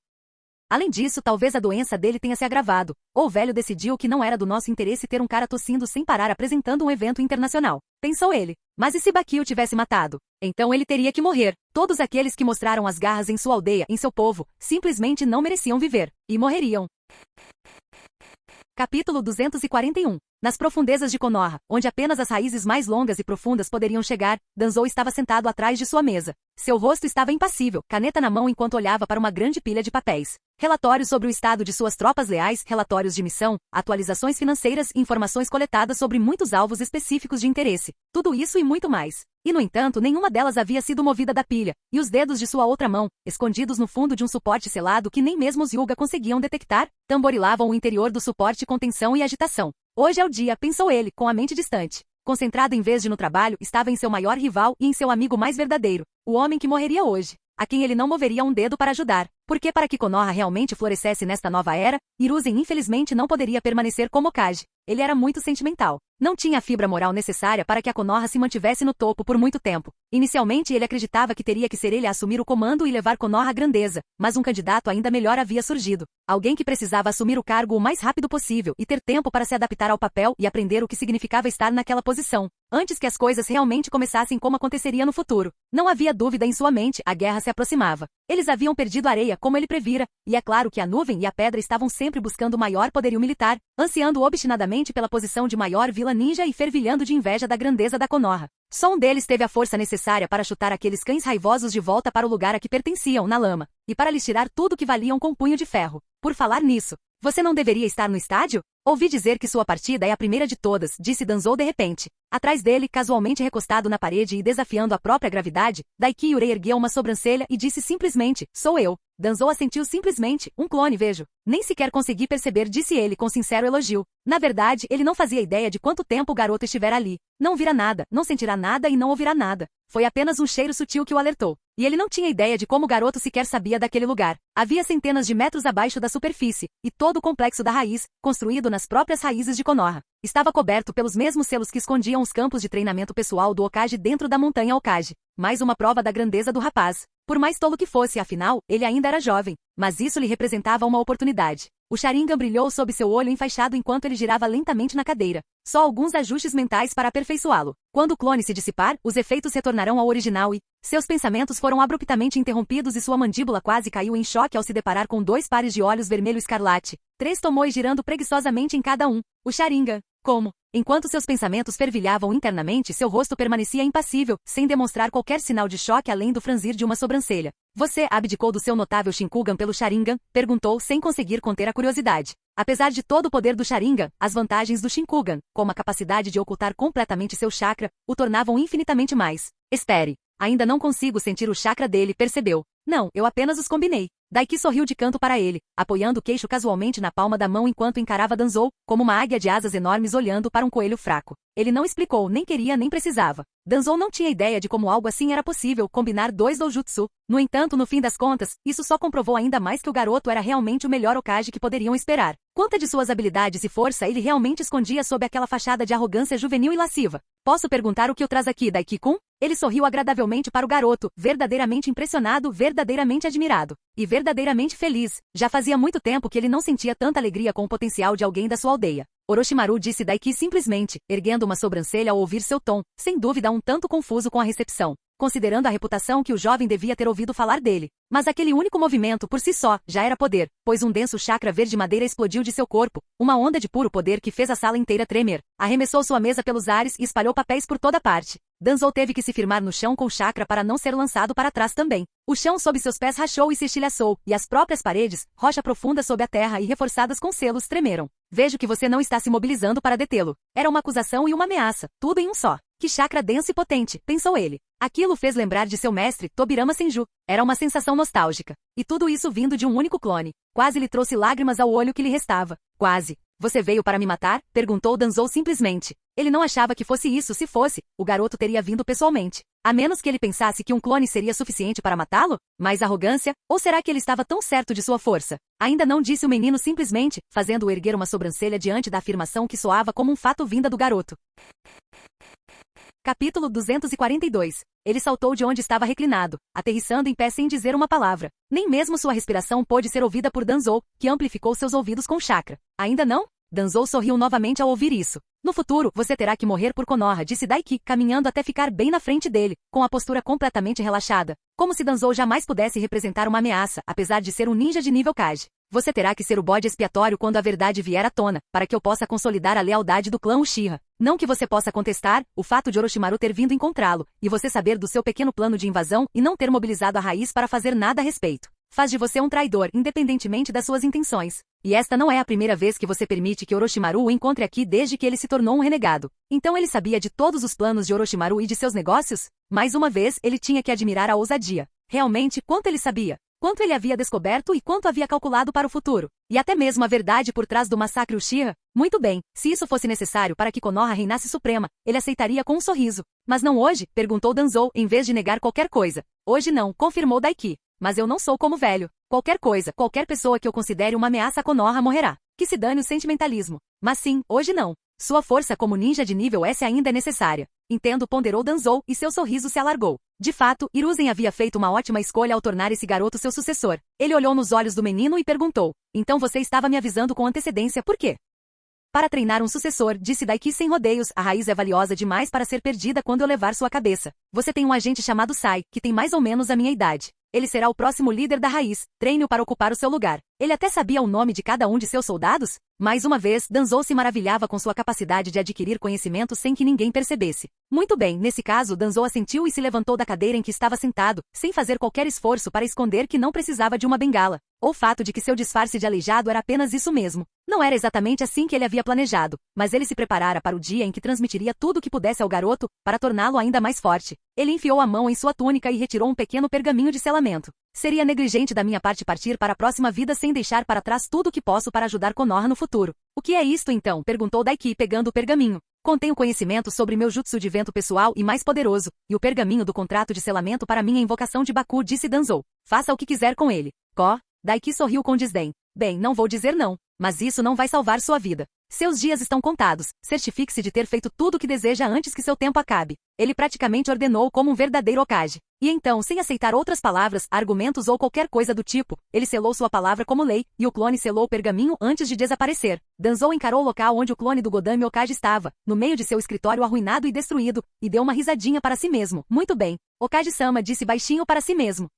Além disso, talvez a doença dele tenha se agravado, ou o velho decidiu que não era do nosso interesse ter um cara tossindo sem parar apresentando um evento internacional. Pensou ele. Mas e se Baki o tivesse matado? Então ele teria que morrer. Todos aqueles que mostraram as garras em sua aldeia, em seu povo, simplesmente não mereciam viver. E morreriam. Capítulo 241. Nas profundezas de Konoha, onde apenas as raízes mais longas e profundas poderiam chegar, Danzou estava sentado atrás de sua mesa. Seu rosto estava impassível, caneta na mão enquanto olhava para uma grande pilha de papéis. Relatórios sobre o estado de suas tropas leais, relatórios de missão, atualizações financeiras e informações coletadas sobre muitos alvos específicos de interesse. Tudo isso e muito mais. E, no entanto, nenhuma delas havia sido movida da pilha, e os dedos de sua outra mão, escondidos no fundo de um suporte selado que nem mesmo os Hyuga conseguiam detectar, tamborilavam o interior do suporte com tensão e agitação. Hoje é o dia, pensou ele, com a mente distante. Concentrado em vez de no trabalho, estava em seu maior rival e em seu amigo mais verdadeiro, o homem que morreria hoje, a quem ele não moveria um dedo para ajudar. Porque para que Konoha realmente florescesse nesta nova era, Hiruzen infelizmente não poderia permanecer como Hokage. Ele era muito sentimental. Não tinha a fibra moral necessária para que a Konoha se mantivesse no topo por muito tempo. Inicialmente ele acreditava que teria que ser ele a assumir o comando e levar Konoha à grandeza, mas um candidato ainda melhor havia surgido. Alguém que precisava assumir o cargo o mais rápido possível e ter tempo para se adaptar ao papel e aprender o que significava estar naquela posição, antes que as coisas realmente começassem como aconteceria no futuro. Não havia dúvida em sua mente, a guerra se aproximava. Eles haviam perdido areia, como ele previra, e é claro que a nuvem e a pedra estavam sempre buscando maior poderio militar, ansiando obstinadamente pela posição de maior vila ninja e fervilhando de inveja da grandeza da Konoha. Só um deles teve a força necessária para chutar aqueles cães raivosos de volta para o lugar a que pertenciam, na lama, e para lhes tirar tudo que valiam com punho de ferro. Por falar nisso, você não deveria estar no estádio? Ouvi dizer que sua partida é a primeira de todas, disse Danzou de repente. Atrás dele, casualmente recostado na parede e desafiando a própria gravidade, Daiki Yurei ergueu uma sobrancelha e disse simplesmente, sou eu. Danzou assentiu simplesmente, um clone vejo. Nem sequer consegui perceber, disse ele com sincero elogio. Na verdade, ele não fazia ideia de quanto tempo o garoto estivera ali. Não vira nada, não sentirá nada e não ouvirá nada. Foi apenas um cheiro sutil que o alertou. E ele não tinha ideia de como o garoto sequer sabia daquele lugar. Havia centenas de metros abaixo da superfície, e todo o complexo da raiz, construído nas próprias raízes de Konoha, estava coberto pelos mesmos selos que escondiam os campos de treinamento pessoal do Hokage dentro da montanha Hokage. Mais uma prova da grandeza do rapaz. Por mais tolo que fosse, afinal, ele ainda era jovem, mas isso lhe representava uma oportunidade. O Sharingan brilhou sob seu olho enfaixado enquanto ele girava lentamente na cadeira. Só alguns ajustes mentais para aperfeiçoá-lo. Quando o clone se dissipar, os efeitos retornarão ao original e... Seus pensamentos foram abruptamente interrompidos e sua mandíbula quase caiu em choque ao se deparar com 2 pares de olhos vermelho escarlate. 3 tomou girando preguiçosamente em cada um. O Sharingan. Como? Enquanto seus pensamentos fervilhavam internamente, seu rosto permanecia impassível, sem demonstrar qualquer sinal de choque além do franzir de uma sobrancelha. Você abdicou do seu notável Shinkugan pelo Sharingan? Perguntou sem conseguir conter a curiosidade. Apesar de todo o poder do Sharingan, as vantagens do Shinkugan, como a capacidade de ocultar completamente seu chakra, o tornavam infinitamente mais. Espere. Ainda não consigo sentir o chakra dele, percebeu. Não, eu apenas os combinei. Daiki sorriu de canto para ele, apoiando o queixo casualmente na palma da mão enquanto encarava Danzou, como uma águia de asas enormes olhando para um coelho fraco. Ele não explicou, nem queria nem precisava. Danzou não tinha ideia de como algo assim era possível, combinar 2 doujutsu. No entanto, no fim das contas, isso só comprovou ainda mais que o garoto era realmente o melhor Hokage que poderiam esperar. Quanta de suas habilidades e força ele realmente escondia sob aquela fachada de arrogância juvenil e lasciva. Posso perguntar o que o traz aqui, Daiki-kun? Ele sorriu agradavelmente para o garoto, verdadeiramente impressionado, verdadeiramente admirado. E verdadeiramente feliz. Já fazia muito tempo que ele não sentia tanta alegria com o potencial de alguém da sua aldeia. Orochimaru, disse Daiki simplesmente, erguendo uma sobrancelha ao ouvir seu tom, sem dúvida um tanto confuso com a recepção, considerando a reputação que o jovem devia ter ouvido falar dele. Mas aquele único movimento por si só já era poder, pois um denso chakra verde-madeira explodiu de seu corpo, uma onda de puro poder que fez a sala inteira tremer. Arremessou sua mesa pelos ares e espalhou papéis por toda parte. Danzou teve que se firmar no chão com o chakra para não ser lançado para trás também. O chão sob seus pés rachou e se estilhaçou, e as próprias paredes, rocha profunda sob a terra e reforçadas com selos, tremeram. Vejo que você não está se mobilizando para detê-lo. Era uma acusação e uma ameaça, tudo em um só. Que chakra denso e potente, pensou ele. Aquilo fez lembrar de seu mestre, Tobirama Senju. Era uma sensação nostálgica. E tudo isso vindo de um único clone. Quase lhe trouxe lágrimas ao olho que lhe restava. Quase. Você veio para me matar? Perguntou Danzou simplesmente. Ele não achava que fosse isso. Se fosse, o garoto teria vindo pessoalmente. A menos que ele pensasse que um clone seria suficiente para matá-lo? Mais arrogância? Ou será que ele estava tão certo de sua força? Ainda não, disse o menino simplesmente, fazendo-o erguer uma sobrancelha diante da afirmação que soava como um fato vinda do garoto. Capítulo 242. Ele saltou de onde estava reclinado, aterrissando em pé sem dizer uma palavra. Nem mesmo sua respiração pôde ser ouvida por Danzou, que amplificou seus ouvidos com chakra. Ainda não? Danzou sorriu novamente ao ouvir isso. No futuro, você terá que morrer por Konoha, disse Daiki, caminhando até ficar bem na frente dele, com a postura completamente relaxada. Como se Danzou jamais pudesse representar uma ameaça, apesar de ser um ninja de nível Kage. Você terá que ser o bode expiatório quando a verdade vier à tona, para que eu possa consolidar a lealdade do clã Uchiha. Não que você possa contestar o fato de Orochimaru ter vindo encontrá-lo, e você saber do seu pequeno plano de invasão e não ter mobilizado a raiz para fazer nada a respeito. Faz de você um traidor, independentemente das suas intenções. E esta não é a primeira vez que você permite que Orochimaru o encontre aqui desde que ele se tornou um renegado. Então ele sabia de todos os planos de Orochimaru e de seus negócios? Mais uma vez, ele tinha que admirar a ousadia. Realmente, quanto ele sabia? Quanto ele havia descoberto e quanto havia calculado para o futuro? E até mesmo a verdade por trás do massacre Uchiha? Muito bem, se isso fosse necessário para que Konoha reinasse suprema, ele aceitaria com um sorriso. Mas não hoje? Perguntou Danzou, em vez de negar qualquer coisa. Hoje não, confirmou Daiki. Mas eu não sou como velho. Qualquer coisa, qualquer pessoa que eu considere uma ameaça a Konoha morrerá. Que se dane o sentimentalismo. Mas sim, hoje não. Sua força como ninja de nível S ainda é necessária. Entendo, ponderou Danzou, e seu sorriso se alargou. De fato, Hiruzen havia feito uma ótima escolha ao tornar esse garoto seu sucessor. Ele olhou nos olhos do menino e perguntou: então você estava me avisando com antecedência por quê? Para treinar um sucessor, disse Daiki sem rodeios, a raiz é valiosa demais para ser perdida quando eu levar sua cabeça. Você tem um agente chamado Sai, que tem mais ou menos a minha idade. Ele será o próximo líder da raiz. Treine-o para ocupar o seu lugar. Ele até sabia o nome de cada um de seus soldados? Mais uma vez, Danzou se maravilhava com sua capacidade de adquirir conhecimento sem que ninguém percebesse. Muito bem, nesse caso, Danzou assentiu e se levantou da cadeira em que estava sentado, sem fazer qualquer esforço para esconder que não precisava de uma bengala. Ou o fato de que seu disfarce de aleijado era apenas isso mesmo. Não era exatamente assim que ele havia planejado, mas ele se preparara para o dia em que transmitiria tudo o que pudesse ao garoto, para torná-lo ainda mais forte. Ele enfiou a mão em sua túnica e retirou um pequeno pergaminho de selamento. Seria negligente da minha parte partir para a próxima vida sem deixar para trás tudo o que posso para ajudar Konoha no futuro. O que é isto então? Perguntou Daiki pegando o pergaminho. Contém o conhecimento sobre meu jutsu de vento pessoal e mais poderoso, e o pergaminho do contrato de selamento para minha invocação de Baku, disse Danzou. Faça o que quiser com ele. Daiki sorriu com desdém. Bem, não vou dizer não, mas isso não vai salvar sua vida. Seus dias estão contados. Certifique-se de ter feito tudo o que deseja antes que seu tempo acabe. Ele praticamente ordenou como um verdadeiro Hokage. E então, sem aceitar outras palavras, argumentos ou qualquer coisa do tipo, ele selou sua palavra como lei, e o clone selou o pergaminho antes de desaparecer. Danzou encarou o local onde o clone do Godami Hokage estava, no meio de seu escritório arruinado e destruído, e deu uma risadinha para si mesmo. Muito bem. Hokage-sama disse baixinho para si mesmo.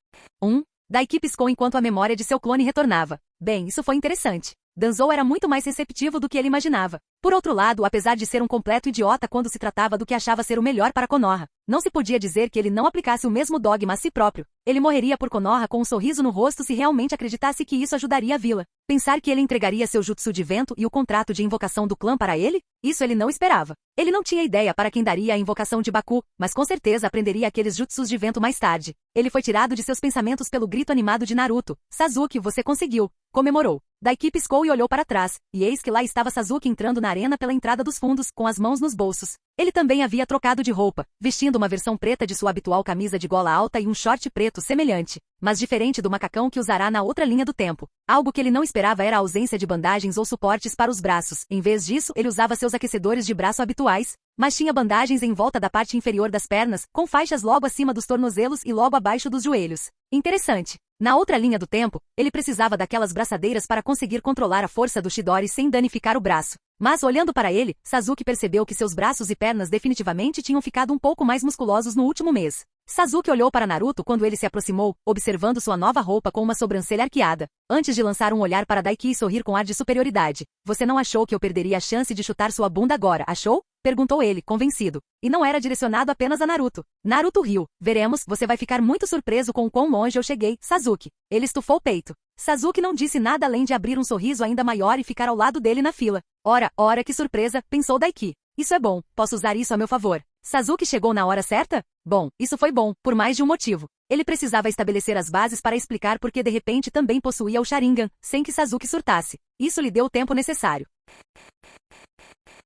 Daiki piscou enquanto a memória de seu clone retornava. Bem, isso foi interessante. Danzou era muito mais receptivo do que ele imaginava. Por outro lado, apesar de ser um completo idiota quando se tratava do que achava ser o melhor para Konoha, não se podia dizer que ele não aplicasse o mesmo dogma a si próprio. Ele morreria por Konoha com um sorriso no rosto se realmente acreditasse que isso ajudaria a vila. Pensar que ele entregaria seu jutsu de vento e o contrato de invocação do clã para ele? Isso ele não esperava. Ele não tinha ideia para quem daria a invocação de Baku, mas com certeza aprenderia aqueles jutsus de vento mais tarde. Ele foi tirado de seus pensamentos pelo grito animado de Naruto. Sasuke, você conseguiu! Comemorou. Daiki piscou e olhou para trás, e eis que lá estava Sasuke entrando na arena pela entrada dos fundos, com as mãos nos bolsos. Ele também havia trocado de roupa, vestindo uma versão preta de sua habitual camisa de gola alta e um short preto semelhante, mas diferente do macacão que usará na outra linha do tempo. Algo que ele não esperava era a ausência de bandagens ou suportes para os braços. Em vez disso, ele usava seus aquecedores de braço habituais, mas tinha bandagens em volta da parte inferior das pernas, com faixas logo acima dos tornozelos e logo abaixo dos joelhos. Interessante. Na outra linha do tempo, ele precisava daquelas braçadeiras para conseguir controlar a força do Chidori sem danificar o braço. Mas olhando para ele, Sasuke percebeu que seus braços e pernas definitivamente tinham ficado um pouco mais musculosos no último mês. Sasuke olhou para Naruto quando ele se aproximou, observando sua nova roupa com uma sobrancelha arqueada, antes de lançar um olhar para Daiki e sorrir com ar de superioridade. Você não achou que eu perderia a chance de chutar sua bunda agora, achou? Perguntou ele, convencido. E não era direcionado apenas a Naruto. Naruto riu. Veremos, você vai ficar muito surpreso com o quão longe eu cheguei, Sasuke. Ele estufou o peito. Sasuke não disse nada além de abrir um sorriso ainda maior e ficar ao lado dele na fila. Ora, que surpresa, pensou Daiki. Isso é bom, posso usar isso a meu favor. Sasuke chegou na hora certa? Bom, isso foi bom, por mais de um motivo. Ele precisava estabelecer as bases para explicar por que de repente também possuía o Sharingan, sem que Sasuke surtasse. Isso lhe deu o tempo necessário.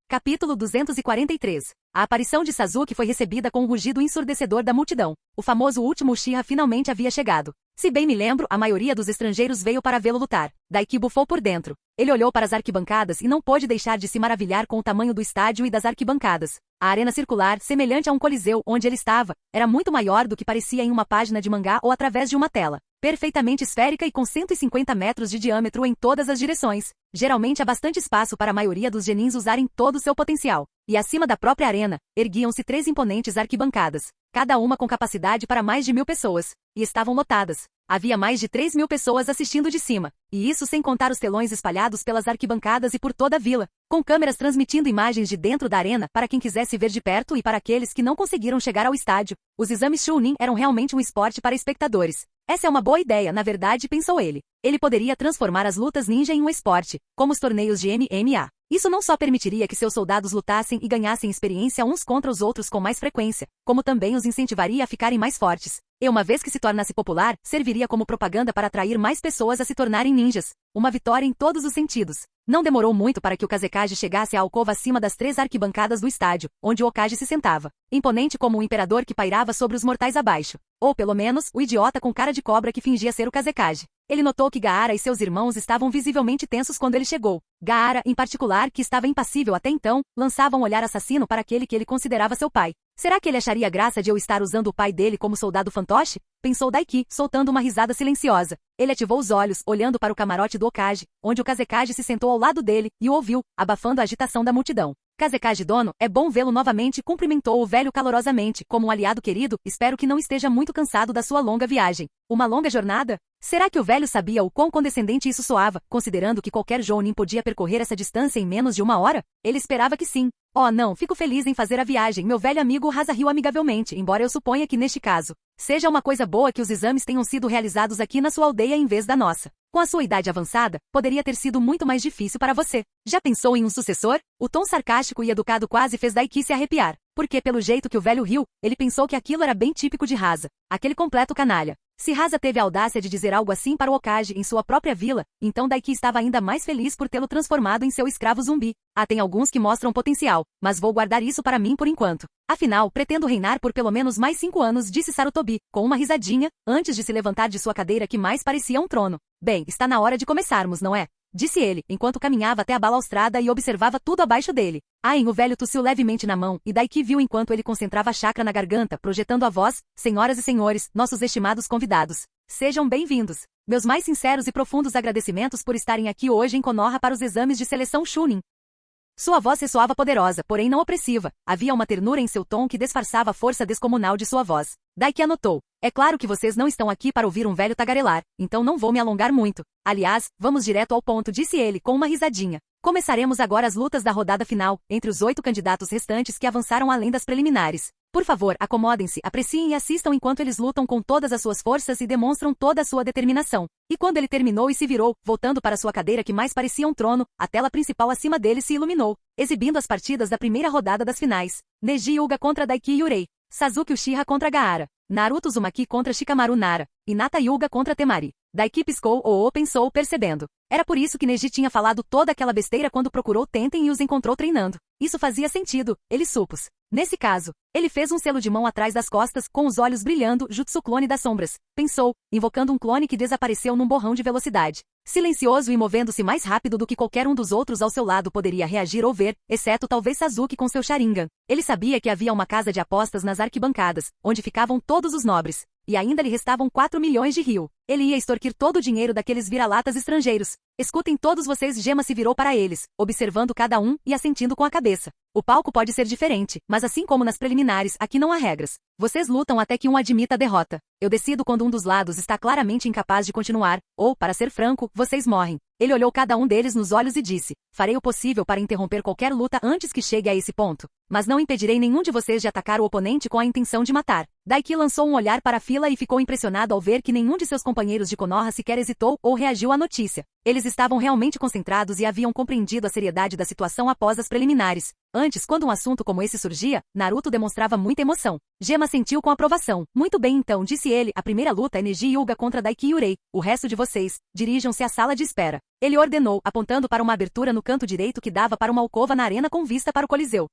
Capítulo 243. A aparição de Sasuke foi recebida com um rugido ensurdecedor da multidão. O famoso último Uchiha finalmente havia chegado. Se bem me lembro, a maioria dos estrangeiros veio para vê-lo lutar. Daiki bufou por dentro. Ele olhou para as arquibancadas e não pôde deixar de se maravilhar com o tamanho do estádio e das arquibancadas. A arena circular, semelhante a um coliseu onde ele estava, era muito maior do que parecia em uma página de mangá ou através de uma tela. Perfeitamente esférica e com 150 metros de diâmetro em todas as direções. Geralmente há bastante espaço para a maioria dos genins usarem todo o seu potencial. E acima da própria arena, erguiam-se 3 imponentes arquibancadas, cada uma com capacidade para mais de 1.000 pessoas, e estavam lotadas. Havia mais de 3.000 pessoas assistindo de cima, e isso sem contar os telões espalhados pelas arquibancadas e por toda a vila, com câmeras transmitindo imagens de dentro da arena para quem quisesse ver de perto e para aqueles que não conseguiram chegar ao estádio. Os exames Chunin eram realmente um esporte para espectadores. Essa é uma boa ideia, na verdade, pensou ele. Ele poderia transformar as lutas ninja em um esporte, como os torneios de MMA. Isso não só permitiria que seus soldados lutassem e ganhassem experiência uns contra os outros com mais frequência, como também os incentivaria a ficarem mais fortes. E uma vez que se tornasse popular, serviria como propaganda para atrair mais pessoas a se tornarem ninjas. Uma vitória em todos os sentidos. Não demorou muito para que o Kazekage chegasse à alcova acima das 3 arquibancadas do estádio, onde o Hokage se sentava. Imponente como um imperador que pairava sobre os mortais abaixo. Ou pelo menos, o idiota com cara de cobra que fingia ser o Kazekage. Ele notou que Gaara e seus irmãos estavam visivelmente tensos quando ele chegou. Gaara, em particular, que estava impassível até então, lançava um olhar assassino para aquele que ele considerava seu pai. Será que ele acharia graça de eu estar usando o pai dele como soldado fantoche? Pensou Daiki, soltando uma risada silenciosa. Ele ativou os olhos, olhando para o camarote do Hokage, onde o Kazekage se sentou ao lado dele, e o ouviu, abafando a agitação da multidão. Kazekage dono, é bom vê-lo novamente, cumprimentou o velho calorosamente, como um aliado querido, espero que não esteja muito cansado da sua longa viagem. Uma longa jornada? Será que o velho sabia o quão condescendente isso soava, considerando que qualquer Jounin podia percorrer essa distância em menos de 1 hora? Ele esperava que sim. Oh não, fico feliz em fazer a viagem, meu velho amigo Rasa riu amigavelmente, embora eu suponha que neste caso, seja uma coisa boa que os exames tenham sido realizados aqui na sua aldeia em vez da nossa. Com a sua idade avançada, poderia ter sido muito mais difícil para você. Já pensou em um sucessor? O tom sarcástico e educado quase fez Daiki se arrepiar, porque pelo jeito que o velho riu, ele pensou que aquilo era bem típico de Rasa, aquele completo canalha. Se Rasa teve a audácia de dizer algo assim para o Hokage em sua própria vila, então Daiki estava ainda mais feliz por tê-lo transformado em seu escravo zumbi. Tem alguns que mostram potencial, mas vou guardar isso para mim por enquanto. Afinal, pretendo reinar por pelo menos mais 5 anos, disse Sarutobi, com uma risadinha, antes de se levantar de sua cadeira que mais parecia um trono. Bem, está na hora de começarmos, não é? Disse ele, enquanto caminhava até a balaustrada e observava tudo abaixo dele. O velho tossiu levemente na mão, e Daiki viu enquanto ele concentrava a chakra na garganta, projetando a voz, senhoras e senhores, nossos estimados convidados. Sejam bem-vindos. Meus mais sinceros e profundos agradecimentos por estarem aqui hoje em Konoha para os exames de seleção Chunin. Sua voz ressoava poderosa, porém não opressiva. Havia uma ternura em seu tom que disfarçava a força descomunal de sua voz. Daiki anotou. É claro que vocês não estão aqui para ouvir um velho tagarelar, então não vou me alongar muito. Aliás, vamos direto ao ponto, disse ele com uma risadinha. Começaremos agora as lutas da rodada final, entre os 8 candidatos restantes que avançaram além das preliminares. Por favor, acomodem-se, apreciem e assistam enquanto eles lutam com todas as suas forças e demonstram toda a sua determinação. E quando ele terminou e se virou, voltando para sua cadeira que mais parecia um trono, a tela principal acima dele se iluminou, exibindo as partidas da primeira rodada das finais. Neji Hyuga contra Daiki Yurei. Sasuke Uchiha contra Gaara. Naruto Uzumaki contra Shikamaru Nara. Hinata Hyuga contra Temari. Daiki piscou ou pensou percebendo. Era por isso que Neji tinha falado toda aquela besteira quando procurou Tenten e os encontrou treinando. Isso fazia sentido, ele supôs. Nesse caso, ele fez um selo de mão atrás das costas, com os olhos brilhando, Jutsu Clone das Sombras. Pensou, invocando um clone que desapareceu num borrão de velocidade. Silencioso e movendo-se mais rápido do que qualquer um dos outros ao seu lado poderia reagir ou ver, exceto talvez Sasuke com seu Sharingan. Ele sabia que havia uma casa de apostas nas arquibancadas, onde ficavam todos os nobres. E ainda lhe restavam 4 milhões de ryu. Ele ia extorquir todo o dinheiro daqueles vira-latas estrangeiros. Escutem todos vocês, Gema se virou para eles, observando cada um e assentindo com a cabeça. O palco pode ser diferente, mas assim como nas preliminares, aqui não há regras. Vocês lutam até que um admita a derrota. Eu decido quando um dos lados está claramente incapaz de continuar, ou, para ser franco, vocês morrem. Ele olhou cada um deles nos olhos e disse, farei o possível para interromper qualquer luta antes que chegue a esse ponto. Mas não impedirei nenhum de vocês de atacar o oponente com a intenção de matar. Daiki lançou um olhar para a fila e ficou impressionado ao ver que nenhum de seus companheiros de Konoha sequer hesitou ou reagiu à notícia. Eles estavam realmente concentrados e haviam compreendido a seriedade da situação após as preliminares. Antes, quando um assunto como esse surgia, Naruto demonstrava muita emoção. Gema sentiu com aprovação. Muito bem então, disse ele, a primeira luta é Neji Hyuga contra Daiki Yurei. O resto de vocês, dirijam-se à sala de espera. Ele ordenou, apontando para uma abertura no canto direito que dava para uma alcova na arena com vista para o Coliseu.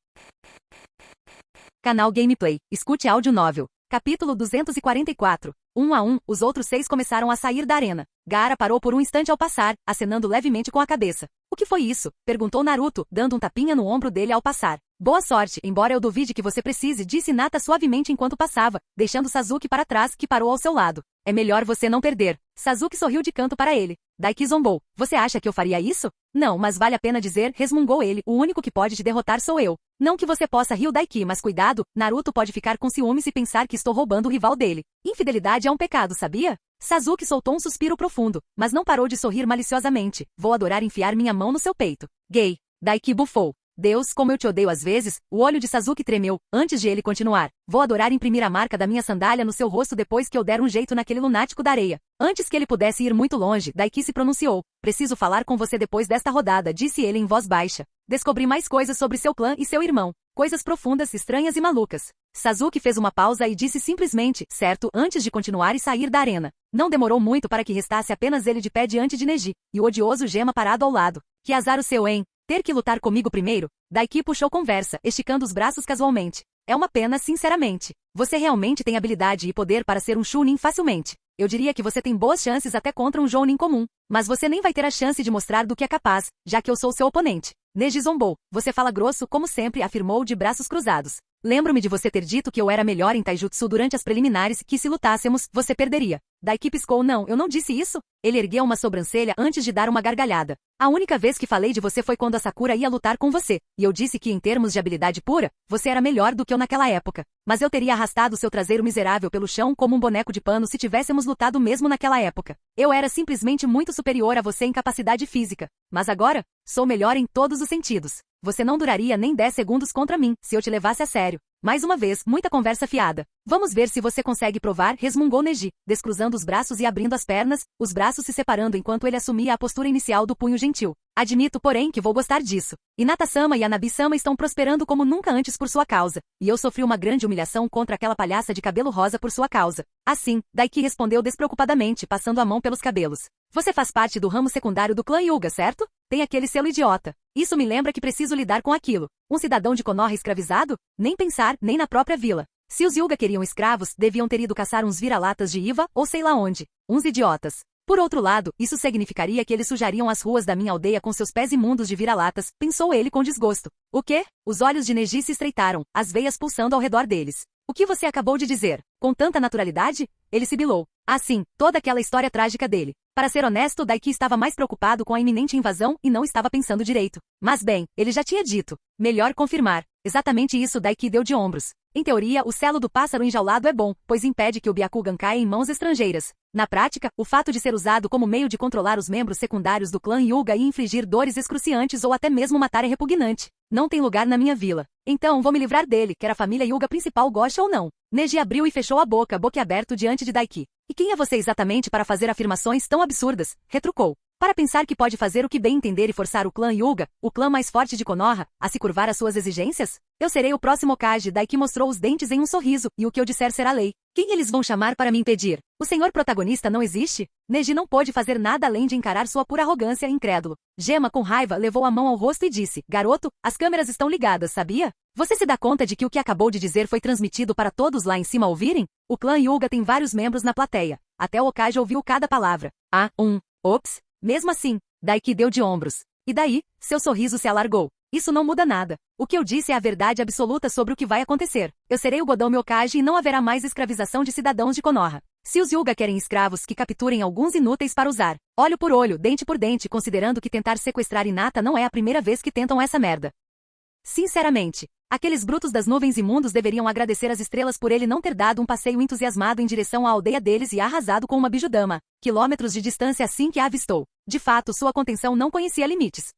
Canal Gameplay. Escute áudio novel. Capítulo 244. 1 a 1, os outros 6 começaram a sair da arena. Gaara parou por um instante ao passar, acenando levemente com a cabeça. O que foi isso? Perguntou Naruto, dando um tapinha no ombro dele ao passar. Boa sorte, embora eu duvide que você precise, disse Hinata suavemente enquanto passava, deixando Sasuke para trás, que parou ao seu lado. É melhor você não perder. Sasuke sorriu de canto para ele. Daiki zombou. Você acha que eu faria isso? Não, mas vale a pena dizer, resmungou ele, o único que pode te derrotar sou eu. Não que você possa rir o Daiki, mas cuidado, Naruto pode ficar com ciúmes e pensar que estou roubando o rival dele. Infidelidade é um pecado, sabia? Sasuke soltou um suspiro profundo, mas não parou de sorrir maliciosamente. Vou adorar enfiar minha mão no seu peito. Gay. Daiki bufou. Deus, como eu te odeio às vezes, o olho de Sasuke tremeu, antes de ele continuar. Vou adorar imprimir a marca da minha sandália no seu rosto depois que eu der um jeito naquele lunático da areia. Antes que ele pudesse ir muito longe, Daiki se pronunciou. Preciso falar com você depois desta rodada, disse ele em voz baixa. Descobri mais coisas sobre seu clã e seu irmão. Coisas profundas, estranhas e malucas. Sasuke fez uma pausa e disse simplesmente, certo, antes de continuar e sair da arena. Não demorou muito para que restasse apenas ele de pé diante de Neji, e o odioso Gema parado ao lado. Que azar o seu, hein? Ter que lutar comigo primeiro? Daiki puxou conversa, esticando os braços casualmente. É uma pena, sinceramente. Você realmente tem habilidade e poder para ser um Chunin facilmente. Eu diria que você tem boas chances até contra um Jounin comum. Mas você nem vai ter a chance de mostrar do que é capaz, já que eu sou seu oponente. Neji zombou. Você fala grosso como sempre, afirmou de braços cruzados. Lembro-me de você ter dito que eu era melhor em Taijutsu durante as preliminares, que se lutássemos, você perderia. Daiki piscou. Não, eu não disse isso. Ele ergueu uma sobrancelha antes de dar uma gargalhada. A única vez que falei de você foi quando a Sakura ia lutar com você, e eu disse que em termos de habilidade pura, você era melhor do que eu naquela época. Mas eu teria arrastado seu traseiro miserável pelo chão como um boneco de pano se tivéssemos lutado mesmo naquela época. Eu era simplesmente muito superior a você em capacidade física. Mas agora, sou melhor em todos os sentidos. Você não duraria nem 10 segundos contra mim, se eu te levasse a sério. Mais uma vez, muita conversa fiada. Vamos ver se você consegue provar, resmungou Neji, descruzando os braços e abrindo as pernas, os braços se separando enquanto ele assumia a postura inicial do punho gentil. Admito, porém, que vou gostar disso. Hinata-sama e Anabi-sama estão prosperando como nunca antes por sua causa, e eu sofri uma grande humilhação contra aquela palhaça de cabelo rosa por sua causa. Assim, Daiki respondeu despreocupadamente, passando a mão pelos cabelos. Você faz parte do ramo secundário do clã Hyuga, certo? Tem aquele selo idiota. Isso me lembra que preciso lidar com aquilo. Um cidadão de Konoha escravizado? Nem pensar, nem na própria vila. Se os Hyuga queriam escravos, deviam ter ido caçar uns vira-latas de Iva, ou sei lá onde. Uns idiotas. Por outro lado, isso significaria que eles sujariam as ruas da minha aldeia com seus pés imundos de vira-latas, pensou ele com desgosto. O quê? Os olhos de Neji se estreitaram, as veias pulsando ao redor deles. O que você acabou de dizer? Com tanta naturalidade? Ele sibilou. Ah, sim, toda aquela história trágica dele. Para ser honesto, Daiki estava mais preocupado com a iminente invasão e não estava pensando direito. Mas bem, ele já tinha dito. Melhor confirmar. Exatamente isso, Daiki deu de ombros. Em teoria, o selo do pássaro enjaulado é bom, pois impede que o Byakugan caia em mãos estrangeiras. Na prática, o fato de ser usado como meio de controlar os membros secundários do clã Hyuga e infligir dores excruciantes ou até mesmo matar é repugnante. Não tem lugar na minha vila. Então vou me livrar dele, quer a família Hyuga principal goste ou não. Neji abriu e fechou a boca, boquiaberto diante de Daiki. E quem é você exatamente para fazer afirmações tão absurdas? Retrucou. Para pensar que pode fazer o que bem entender e forçar o clã Hyuga, o clã mais forte de Konoha, a se curvar às suas exigências? Eu serei o próximo Hokage. Daiki mostrou os dentes em um sorriso, e o que eu disser será lei. Quem eles vão chamar para me impedir? O senhor protagonista não existe? Neji não pôde fazer nada além de encarar sua pura arrogância incrédulo. Gema, com raiva, levou a mão ao rosto e disse, garoto, as câmeras estão ligadas, sabia? Você se dá conta de que o que acabou de dizer foi transmitido para todos lá em cima ouvirem? O clã Hyuga tem vários membros na plateia. Até o Hokage ouviu cada palavra. Ops. Mesmo assim, Daiki deu de ombros. E daí, seu sorriso se alargou. Isso não muda nada. O que eu disse é a verdade absoluta sobre o que vai acontecer. Eu serei o Godome Hokage e não haverá mais escravização de cidadãos de Konoha. Se os Hyuga querem escravos que capturem alguns inúteis para usar, olho por olho, dente por dente, considerando que tentar sequestrar Hinata não é a primeira vez que tentam essa merda. Sinceramente, aqueles brutos das nuvens imundos deveriam agradecer as estrelas por ele não ter dado um passeio entusiasmado em direção à aldeia deles e arrasado com uma bijudama, quilômetros de distância assim que a avistou. De fato, sua contenção não conhecia limites.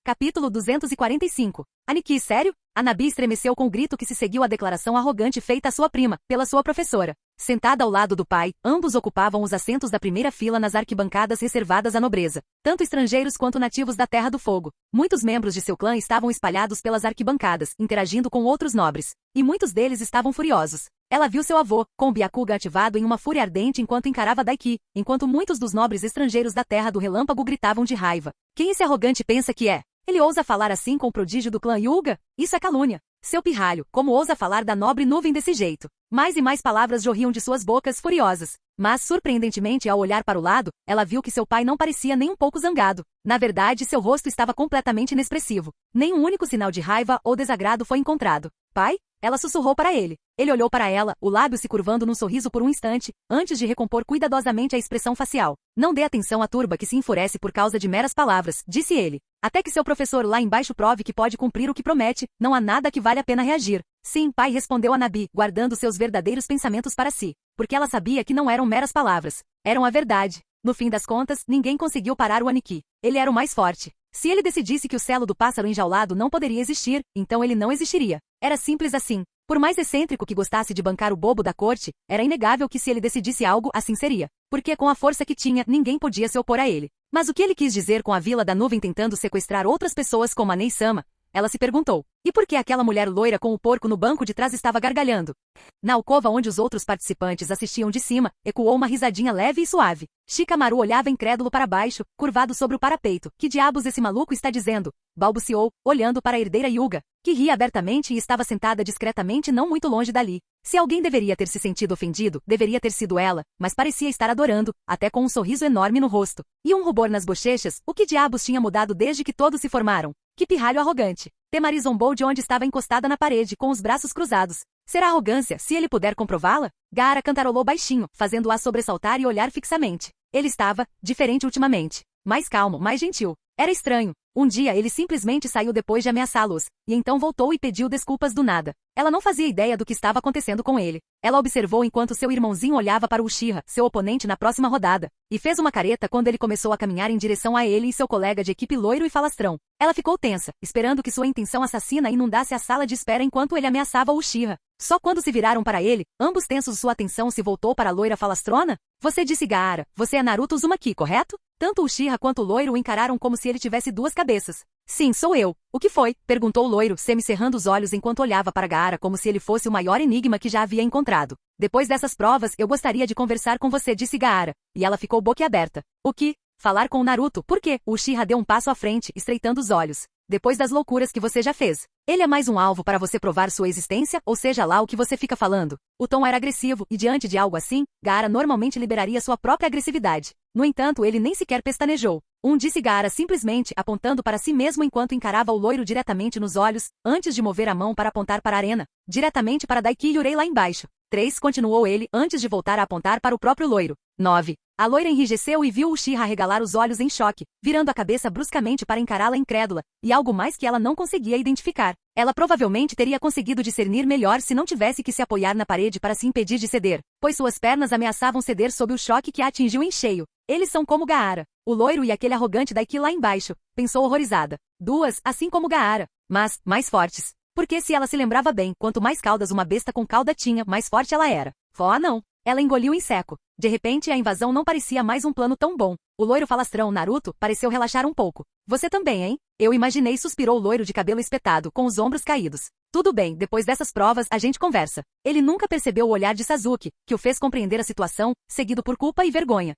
Capítulo 245. Aniki, sério? Anabi estremeceu com o grito que se seguiu à declaração arrogante feita à sua prima, pela sua professora. Sentada ao lado do pai, ambos ocupavam os assentos da primeira fila nas arquibancadas reservadas à nobreza, tanto estrangeiros quanto nativos da Terra do Fogo. Muitos membros de seu clã estavam espalhados pelas arquibancadas, interagindo com outros nobres. E muitos deles estavam furiosos. Ela viu seu avô, com o Byakugan ativado em uma fúria ardente enquanto encarava Daiki, enquanto muitos dos nobres estrangeiros da Terra do Relâmpago gritavam de raiva. Quem esse arrogante pensa que é? Ele ousa falar assim com o prodígio do clã Hyuga? Isso é calúnia. Seu pirralho, como ousa falar da nobre nuvem desse jeito? Mais e mais palavras jorriam de suas bocas furiosas. Mas, surpreendentemente, ao olhar para o lado, ela viu que seu pai não parecia nem um pouco zangado. Na verdade, seu rosto estava completamente inexpressivo. Nem um único sinal de raiva ou desagrado foi encontrado. Pai? Ela sussurrou para ele. Ele olhou para ela, o lábio se curvando num sorriso por um instante, antes de recompor cuidadosamente a expressão facial. Não dê atenção à turba que se enfurece por causa de meras palavras, disse ele. Até que seu professor lá embaixo prove que pode cumprir o que promete, não há nada que vale a pena reagir. Sim, pai, respondeu Anabi, guardando seus verdadeiros pensamentos para si. Porque ela sabia que não eram meras palavras. Eram a verdade. No fim das contas, ninguém conseguiu parar o Aniki. Ele era o mais forte. Se ele decidisse que o selo do pássaro enjaulado não poderia existir, então ele não existiria. Era simples assim. Por mais excêntrico que gostasse de bancar o bobo da corte, era inegável que se ele decidisse algo, assim seria. Porque com a força que tinha, ninguém podia se opor a ele. Mas o que ele quis dizer com a Vila da Nuvem tentando sequestrar outras pessoas como a Nei-sama? Ela se perguntou. E por que aquela mulher loira com o porco no banco de trás estava gargalhando? Na alcova onde os outros participantes assistiam de cima, ecoou uma risadinha leve e suave. Shikamaru olhava incrédulo para baixo, curvado sobre o parapeito. Que diabos esse maluco está dizendo? Balbuciou, olhando para a herdeira Yuga, que ria abertamente e estava sentada discretamente não muito longe dali. Se alguém deveria ter se sentido ofendido, deveria ter sido ela, mas parecia estar adorando, até com um sorriso enorme no rosto. E um rubor nas bochechas, o que diabos tinha mudado desde que todos se formaram? Que pirralho arrogante. Temari zombou de onde estava encostada na parede, com os braços cruzados. Será arrogância, se ele puder comprová-la? Gaara cantarolou baixinho, fazendo-a sobressaltar e olhar fixamente. Ele estava, diferente ultimamente. Mais calmo, mais gentil. Era estranho. Um dia ele simplesmente saiu depois de ameaçá-los, e então voltou e pediu desculpas do nada. Ela não fazia ideia do que estava acontecendo com ele. Ela observou enquanto seu irmãozinho olhava para Uchiha, seu oponente na próxima rodada, e fez uma careta quando ele começou a caminhar em direção a ele e seu colega de equipe loiro e falastrão. Ela ficou tensa, esperando que sua intenção assassina inundasse a sala de espera enquanto ele ameaçava Uchiha. Só quando se viraram para ele, ambos tensos, sua atenção se voltou para a loira falastrona. Você disse Gaara, você é Naruto Uzumaki, correto? Tanto Uchiha quanto o loiro o encararam como se ele tivesse duas cabeças. Sim, sou eu. O que foi? Perguntou o loiro, semicerrando os olhos enquanto olhava para Gaara como se ele fosse o maior enigma que já havia encontrado. Depois dessas provas, eu gostaria de conversar com você, disse Gaara. E ela ficou boquiaberta. O que? Falar com o Naruto, por quê? O Uchiha deu um passo à frente, estreitando os olhos. Depois das loucuras que você já fez. Ele é mais um alvo para você provar sua existência, ou seja lá o que você fica falando. O tom era agressivo, e diante de algo assim, Gaara normalmente liberaria sua própria agressividade. No entanto, ele nem sequer pestanejou. Disse Gaara simplesmente, apontando para si mesmo enquanto encarava o loiro diretamente nos olhos, antes de mover a mão para apontar para a arena, diretamente para Daiki Yurei lá embaixo. 3, continuou ele, antes de voltar a apontar para o próprio loiro. 9. A loira enrijeceu e viu Uchiha regalar os olhos em choque, virando a cabeça bruscamente para encará-la incrédula, e algo mais que ela não conseguia identificar. Ela provavelmente teria conseguido discernir melhor se não tivesse que se apoiar na parede para se impedir de ceder, pois suas pernas ameaçavam ceder sob o choque que a atingiu em cheio. Eles são como Gaara, o loiro e aquele arrogante Daiki lá embaixo, pensou horrorizada. Duas, assim como Gaara, mas mais fortes. Porque se ela se lembrava bem, quanto mais caudas uma besta com cauda tinha, mais forte ela era. Vó não. Ela engoliu em seco. De repente a invasão não parecia mais um plano tão bom. O loiro falastrão Naruto pareceu relaxar um pouco. Você também, hein? Eu imaginei, suspirou o loiro de cabelo espetado, com os ombros caídos. Tudo bem, depois dessas provas a gente conversa. Ele nunca percebeu o olhar de Sasuke, que o fez compreender a situação, seguido por culpa e vergonha.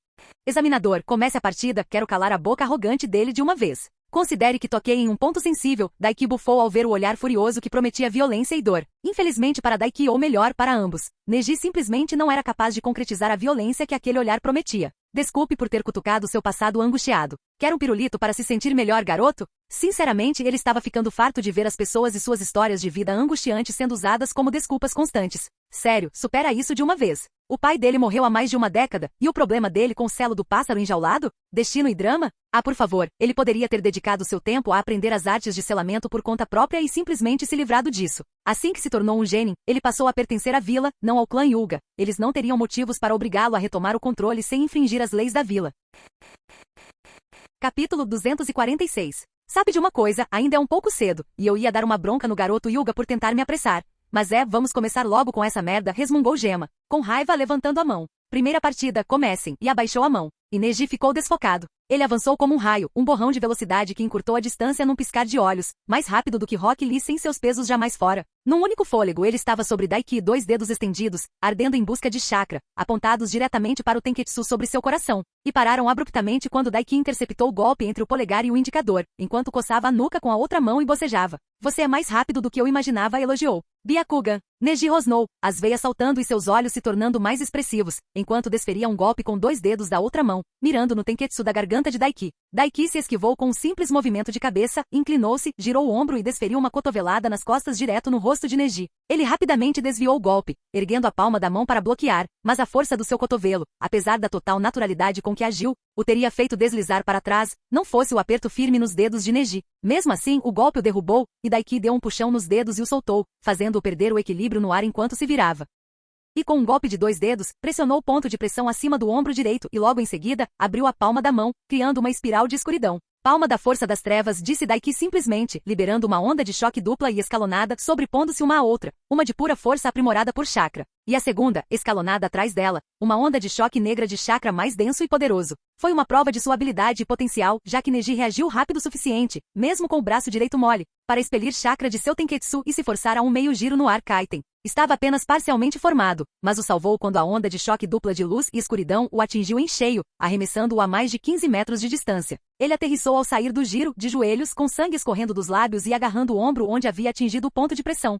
Examinador, comece a partida, quero calar a boca arrogante dele de uma vez. Considere que toquei em um ponto sensível, Daiki bufou ao ver o olhar furioso que prometia violência e dor. Infelizmente para Daiki ou melhor, para ambos. Neji simplesmente não era capaz de concretizar a violência que aquele olhar prometia. Desculpe por ter cutucado seu passado angustiado. Quer um pirulito para se sentir melhor, garoto? Sinceramente, ele estava ficando farto de ver as pessoas e suas histórias de vida angustiantes sendo usadas como desculpas constantes. Sério, supera isso de uma vez. O pai dele morreu há mais de uma década, e o problema dele com o selo do pássaro enjaulado? Destino e drama? Ah, por favor, ele poderia ter dedicado seu tempo a aprender as artes de selamento por conta própria e simplesmente se livrado disso. Assim que se tornou um genin, ele passou a pertencer à vila, não ao clã Hyuga. Eles não teriam motivos para obrigá-lo a retomar o controle sem infringir as leis da vila. Capítulo 246. Sabe de uma coisa, ainda é um pouco cedo, e eu ia dar uma bronca no garoto Hyuga por tentar me apressar. Mas vamos começar logo com essa merda, resmungou Gema, com raiva levantando a mão. Primeira partida, comecem, e abaixou a mão. E Neji ficou desfocado. Ele avançou como um raio, um borrão de velocidade que encurtou a distância num piscar de olhos, mais rápido do que Rock Lee sem seus pesos jamais fora. Num único fôlego ele estava sobre Daiki, 2 dedos estendidos, ardendo em busca de chakra, apontados diretamente para o Tenketsu sobre seu coração, e pararam abruptamente quando Daiki interceptou o golpe entre o polegar e o indicador, enquanto coçava a nuca com a outra mão e bocejava. Você é mais rápido do que eu imaginava, elogiou. Byakugan. Neji rosnou, as veias saltando e seus olhos se tornando mais expressivos, enquanto desferia um golpe com 2 dedos da outra mão, mirando no Tenketsu da garganta garganta de Daiki. Daiki se esquivou com um simples movimento de cabeça, inclinou-se, girou o ombro e desferiu uma cotovelada nas costas direto no rosto de Neji. Ele rapidamente desviou o golpe, erguendo a palma da mão para bloquear, mas a força do seu cotovelo, apesar da total naturalidade com que agiu, o teria feito deslizar para trás, não fosse o aperto firme nos dedos de Neji. Mesmo assim, o golpe o derrubou, e Daiki deu um puxão nos dedos e o soltou, fazendo-o perder o equilíbrio no ar enquanto se virava. E com um golpe de 2 dedos, pressionou o ponto de pressão acima do ombro direito e logo em seguida, abriu a palma da mão, criando uma espiral de escuridão. Palma da força das trevas, disse Daiki simplesmente, liberando uma onda de choque dupla e escalonada, sobrepondo-se uma à outra, uma de pura força aprimorada por chakra. E a segunda, escalonada atrás dela, uma onda de choque negra de chakra mais denso e poderoso. Foi uma prova de sua habilidade e potencial, já que Neji reagiu rápido o suficiente, mesmo com o braço direito mole, para expelir chakra de seu Tenketsu e se forçar a um meio giro no ar Kaiten. Estava apenas parcialmente formado, mas o salvou quando a onda de choque dupla de luz e escuridão o atingiu em cheio, arremessando-o a mais de 15 metros de distância. Ele aterrissou ao sair do giro, de joelhos, com sangue escorrendo dos lábios e agarrando o ombro onde havia atingido o ponto de pressão.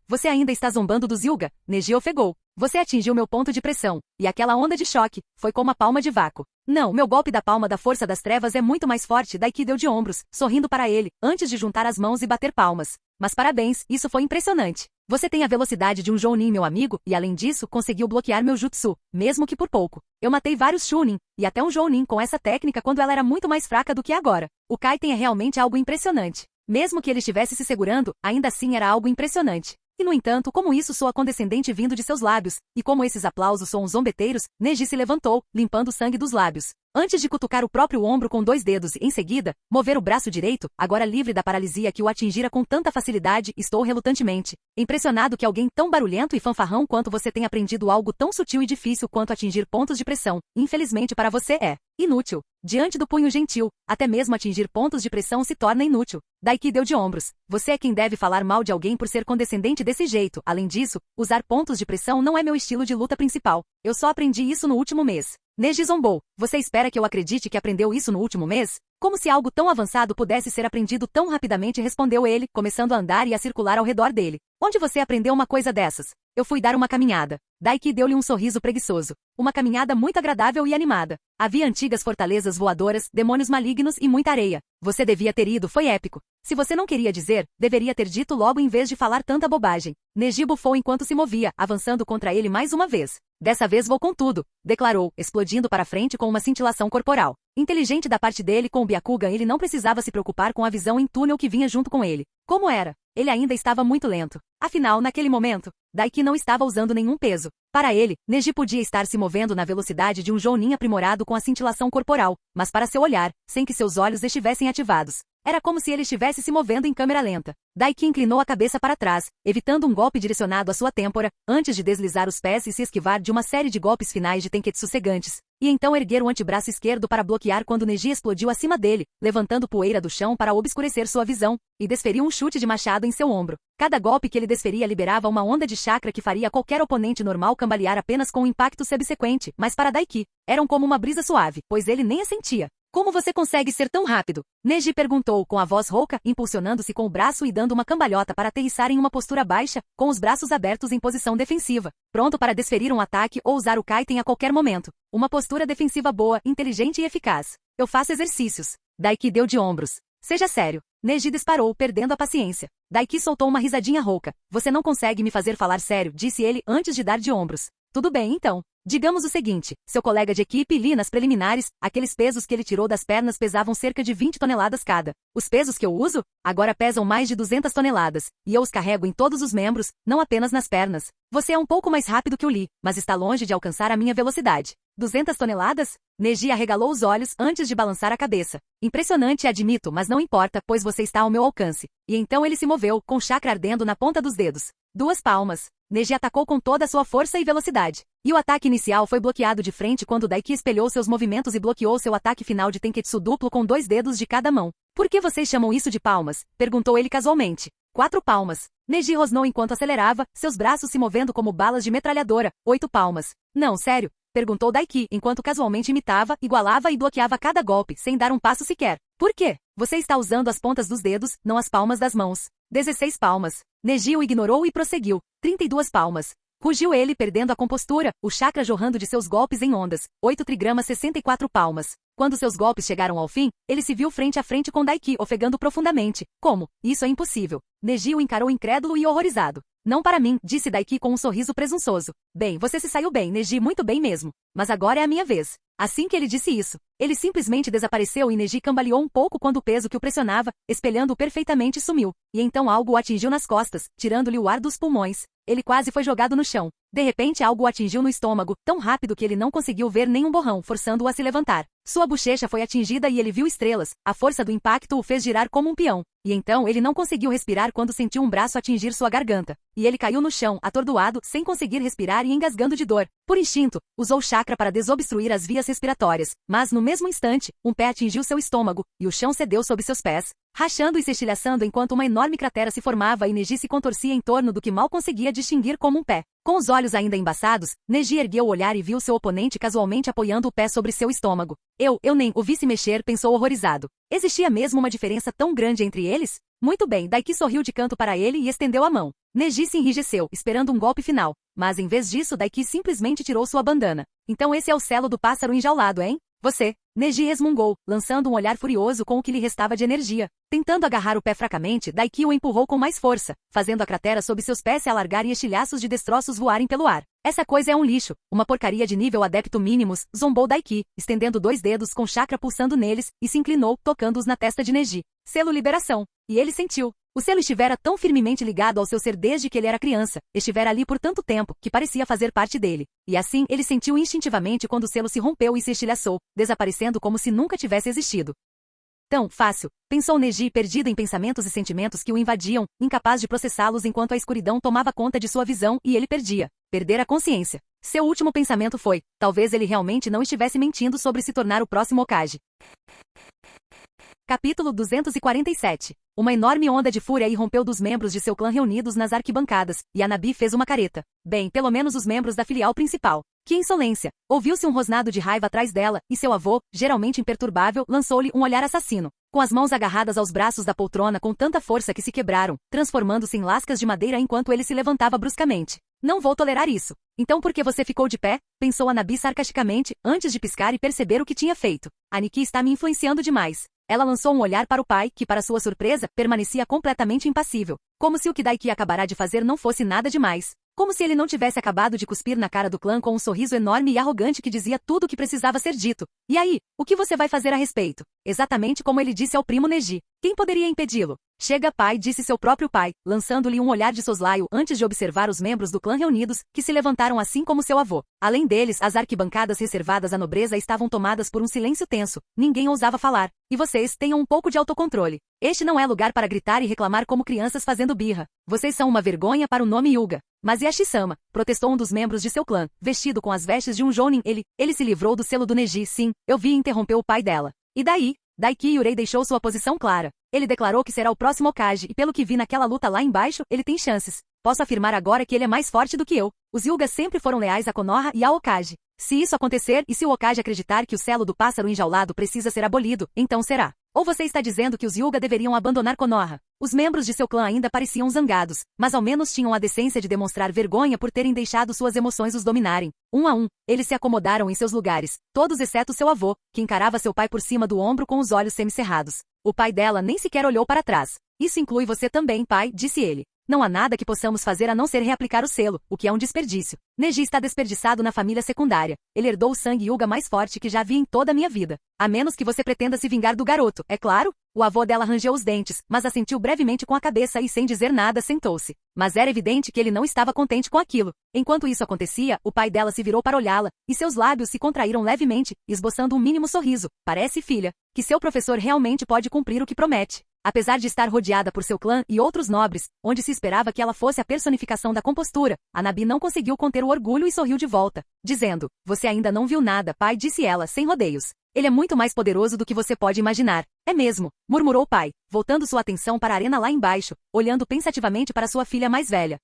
Você ainda está zombando dos Hyuga? Neji ofegou. Você atingiu meu ponto de pressão, e aquela onda de choque, foi como a palma de vácuo. Não, meu golpe da palma da força das trevas é muito mais forte, Daiki deu de ombros, sorrindo para ele, antes de juntar as mãos e bater palmas. Mas parabéns, isso foi impressionante. Você tem a velocidade de um Jounin, meu amigo, e além disso, conseguiu bloquear meu jutsu, mesmo que por pouco. Eu matei vários Chunin, e até um Jounin com essa técnica quando ela era muito mais fraca do que agora. O Kaiten é realmente algo impressionante. Mesmo que ele estivesse se segurando, ainda assim era algo impressionante. E no entanto, como isso soa condescendente vindo de seus lábios, e como esses aplausos soam zombeteiros, Neji se levantou, limpando o sangue dos lábios. Antes de cutucar o próprio ombro com 2 dedos e, em seguida, mover o braço direito, agora livre da paralisia que o atingira com tanta facilidade, estou relutantemente impressionado que alguém tão barulhento e fanfarrão quanto você tenha aprendido algo tão sutil e difícil quanto atingir pontos de pressão. Infelizmente para você é inútil. Diante do punho gentil, até mesmo atingir pontos de pressão se torna inútil. Daiki deu de ombros. Você é quem deve falar mal de alguém por ser condescendente desse jeito. Além disso, usar pontos de pressão não é meu estilo de luta principal. Eu só aprendi isso no último mês. Neji zombou. Você espera que eu acredite que aprendeu isso no último mês? Como se algo tão avançado pudesse ser aprendido tão rapidamente, respondeu ele, começando a andar e a circular ao redor dele. Onde você aprendeu uma coisa dessas? Eu fui dar uma caminhada. Daiki deu-lhe um sorriso preguiçoso. Uma caminhada muito agradável e animada. Havia antigas fortalezas voadoras, demônios malignos e muita areia. Você devia ter ido, foi épico. Se você não queria dizer, deveria ter dito logo em vez de falar tanta bobagem. Neji bufou enquanto se movia, avançando contra ele mais uma vez. Dessa vez vou com tudo, declarou, explodindo para frente com uma cintilação corporal. Inteligente da parte dele, com o Byakugan ele não precisava se preocupar com a visão em túnel que vinha junto com ele. Como era? Ele ainda estava muito lento. Afinal, naquele momento, Daiki não estava usando nenhum peso. Para ele, Neji podia estar se movendo na velocidade de um Jounin aprimorado com a cintilação corporal, mas para seu olhar, sem que seus olhos estivessem ativados. Era como se ele estivesse se movendo em câmera lenta. Daiki inclinou a cabeça para trás, evitando um golpe direcionado à sua têmpora, antes de deslizar os pés e se esquivar de uma série de golpes finais de Tenketsu cegantes. E então erguer o antebraço esquerdo para bloquear quando Neji explodiu acima dele, levantando poeira do chão para obscurecer sua visão, e desferiu um chute de machado em seu ombro. Cada golpe que ele desferia liberava uma onda de chakra que faria qualquer oponente normal cambalear apenas com um impacto subsequente, mas para Daiki, eram como uma brisa suave, pois ele nem a sentia. Como você consegue ser tão rápido? Neji perguntou com a voz rouca, impulsionando-se com o braço e dando uma cambalhota para aterrissar em uma postura baixa, com os braços abertos em posição defensiva, pronto para desferir um ataque ou usar o Kaiten a qualquer momento. Uma postura defensiva boa, inteligente e eficaz. Eu faço exercícios. Daiki deu de ombros. Seja sério. Neji disparou, perdendo a paciência. Daiki soltou uma risadinha rouca. Você não consegue me fazer falar sério, disse ele antes de dar de ombros. Tudo bem então. Digamos o seguinte, seu colega de equipe Lee nas preliminares, aqueles pesos que ele tirou das pernas pesavam cerca de 20 toneladas cada. Os pesos que eu uso, agora pesam mais de 200 toneladas, e eu os carrego em todos os membros, não apenas nas pernas. Você é um pouco mais rápido que o Lee, mas está longe de alcançar a minha velocidade. 200 toneladas? Neji arregalou os olhos antes de balançar a cabeça. Impressionante, admito, mas não importa, pois você está ao meu alcance. E então ele se moveu, com chakra ardendo na ponta dos dedos. 2 palmas. Neji atacou com toda a sua força e velocidade. E o ataque inicial foi bloqueado de frente quando Daiki espelhou seus movimentos e bloqueou seu ataque final de Tenketsu duplo com 2 dedos de cada mão. Por que vocês chamam isso de palmas? Perguntou ele casualmente. 4 palmas. Neji rosnou enquanto acelerava, seus braços se movendo como balas de metralhadora. 8 palmas. Não, sério? Perguntou Daiki, enquanto casualmente imitava, igualava e bloqueava cada golpe, sem dar um passo sequer. Por quê? Você está usando as pontas dos dedos, não as palmas das mãos. 16 palmas. Neji o ignorou e prosseguiu. 32 palmas. Rugiu ele perdendo a compostura, o chakra jorrando de seus golpes em ondas, 8 trigramas 64 palmas. Quando seus golpes chegaram ao fim, ele se viu frente a frente com Daiki ofegando profundamente. Como? Isso é impossível. Neji o encarou incrédulo e horrorizado. Não para mim, disse Daiki com um sorriso presunçoso. Bem, você se saiu bem, Neji, muito bem mesmo. Mas agora é a minha vez. Assim que ele disse isso, ele simplesmente desapareceu e Neji cambaleou um pouco quando o peso que o pressionava, espelhando-o perfeitamente, sumiu. E então algo o atingiu nas costas, tirando-lhe o ar dos pulmões. Ele quase foi jogado no chão. De repente algo o atingiu no estômago, tão rápido que ele não conseguiu ver nenhum borrão, forçando-o a se levantar. Sua bochecha foi atingida e ele viu estrelas. A força do impacto o fez girar como um peão. E então ele não conseguiu respirar quando sentiu um braço atingir sua garganta. E ele caiu no chão, atordoado, sem conseguir respirar e engasgando de dor. Por instinto, usou chakra para desobstruir as vias respiratórias. Mas no mesmo instante, um pé atingiu seu estômago, e o chão cedeu sob seus pés, rachando e se estilhaçando enquanto uma enorme cratera se formava e Neji se contorcia em torno do que mal conseguia distinguir como um pé. Com os olhos ainda embaçados, Neji ergueu o olhar e viu seu oponente casualmente apoiando o pé sobre seu estômago. Eu nem o vi se mexer, pensou horrorizado. Existia mesmo uma diferença tão grande entre eles? Muito bem, Daiki sorriu de canto para ele e estendeu a mão. Neji se enrijeceu, esperando um golpe final. Mas em vez disso, Daiki simplesmente tirou sua bandana. Então esse é o selo do pássaro enjaulado, hein? Você, Neji resmungou, lançando um olhar furioso com o que lhe restava de energia. Tentando agarrar o pé fracamente, Daiki o empurrou com mais força, fazendo a cratera sob seus pés se alargar e estilhaços de destroços voarem pelo ar. Essa coisa é um lixo, uma porcaria de nível adepto mínimos, zombou Daiki, estendendo 2 dedos com chakra pulsando neles, e se inclinou, tocando-os na testa de Neji. Selo liberação. E ele sentiu. O selo estivera tão firmemente ligado ao seu ser desde que ele era criança, estivera ali por tanto tempo, que parecia fazer parte dele. E assim, ele sentiu instintivamente quando o selo se rompeu e se estilhaçou, desaparecendo como se nunca tivesse existido. Tão fácil, pensou Neji perdido em pensamentos e sentimentos que o invadiam, incapaz de processá-los enquanto a escuridão tomava conta de sua visão e ele perdera a consciência. Seu último pensamento foi, talvez ele realmente não estivesse mentindo sobre se tornar o próximo Hokage. Capítulo 247. Uma enorme onda de fúria irrompeu dos membros de seu clã reunidos nas arquibancadas, e a Nabi fez uma careta. Bem, pelo menos os membros da filial principal. Que insolência! Ouviu-se um rosnado de raiva atrás dela, e seu avô, geralmente imperturbável, lançou-lhe um olhar assassino. Com as mãos agarradas aos braços da poltrona com tanta força que se quebraram, transformando-se em lascas de madeira enquanto ele se levantava bruscamente. Não vou tolerar isso. Então por que você ficou de pé? Pensou a Nabi sarcasticamente, antes de piscar e perceber o que tinha feito. A Nikki está me influenciando demais. Ela lançou um olhar para o pai, que para sua surpresa, permanecia completamente impassível. Como se o que Daiki acabará de fazer não fosse nada demais. Como se ele não tivesse acabado de cuspir na cara do clã com um sorriso enorme e arrogante que dizia tudo o que precisava ser dito. E aí, o que você vai fazer a respeito? Exatamente como ele disse ao primo Neji. Quem poderia impedi-lo? Chega, pai, disse seu próprio pai, lançando-lhe um olhar de soslaio antes de observar os membros do clã reunidos, que se levantaram assim como seu avô. Além deles, as arquibancadas reservadas à nobreza estavam tomadas por um silêncio tenso. Ninguém ousava falar. E vocês, tenham um pouco de autocontrole. Este não é lugar para gritar e reclamar como crianças fazendo birra. Vocês são uma vergonha para o nome Hyuga. Mas Yashi-sama, protestou um dos membros de seu clã, vestido com as vestes de um jounin. Ele se livrou do selo do Neji, sim, eu vi, e interrompeu o pai dela. E daí? Daiki Yurei deixou sua posição clara. Ele declarou que será o próximo Hokage e pelo que vi naquela luta lá embaixo, ele tem chances. Posso afirmar agora que ele é mais forte do que eu. Os Hyugas sempre foram leais a Konoha e ao Hokage. Se isso acontecer e se o Hokage acreditar que o selo do pássaro enjaulado precisa ser abolido, então será. Ou você está dizendo que os Hyuga deveriam abandonar Konoha? Os membros de seu clã ainda pareciam zangados, mas ao menos tinham a decência de demonstrar vergonha por terem deixado suas emoções os dominarem. Um a um, eles se acomodaram em seus lugares, todos exceto seu avô, que encarava seu pai por cima do ombro com os olhos semicerrados. O pai dela nem sequer olhou para trás. Isso inclui você também, pai, disse ele. Não há nada que possamos fazer a não ser reaplicar o selo, o que é um desperdício. Neji está desperdiçado na família secundária. Ele herdou o sangue Hyuga mais forte que já vi em toda a minha vida. A menos que você pretenda se vingar do garoto, é claro? O avô dela rangeu os dentes, mas assentiu brevemente com a cabeça e sem dizer nada sentou-se. Mas era evidente que ele não estava contente com aquilo. Enquanto isso acontecia, o pai dela se virou para olhá-la, e seus lábios se contraíram levemente, esboçando um mínimo sorriso. Parece, filha, que seu professor realmente pode cumprir o que promete. Apesar de estar rodeada por seu clã e outros nobres, onde se esperava que ela fosse a personificação da compostura, a Nabi não conseguiu conter o orgulho e sorriu de volta, dizendo, você ainda não viu nada, pai, disse ela, sem rodeios. Ele é muito mais poderoso do que você pode imaginar. É mesmo, murmurou o pai, voltando sua atenção para a arena lá embaixo, olhando pensativamente para sua filha mais velha.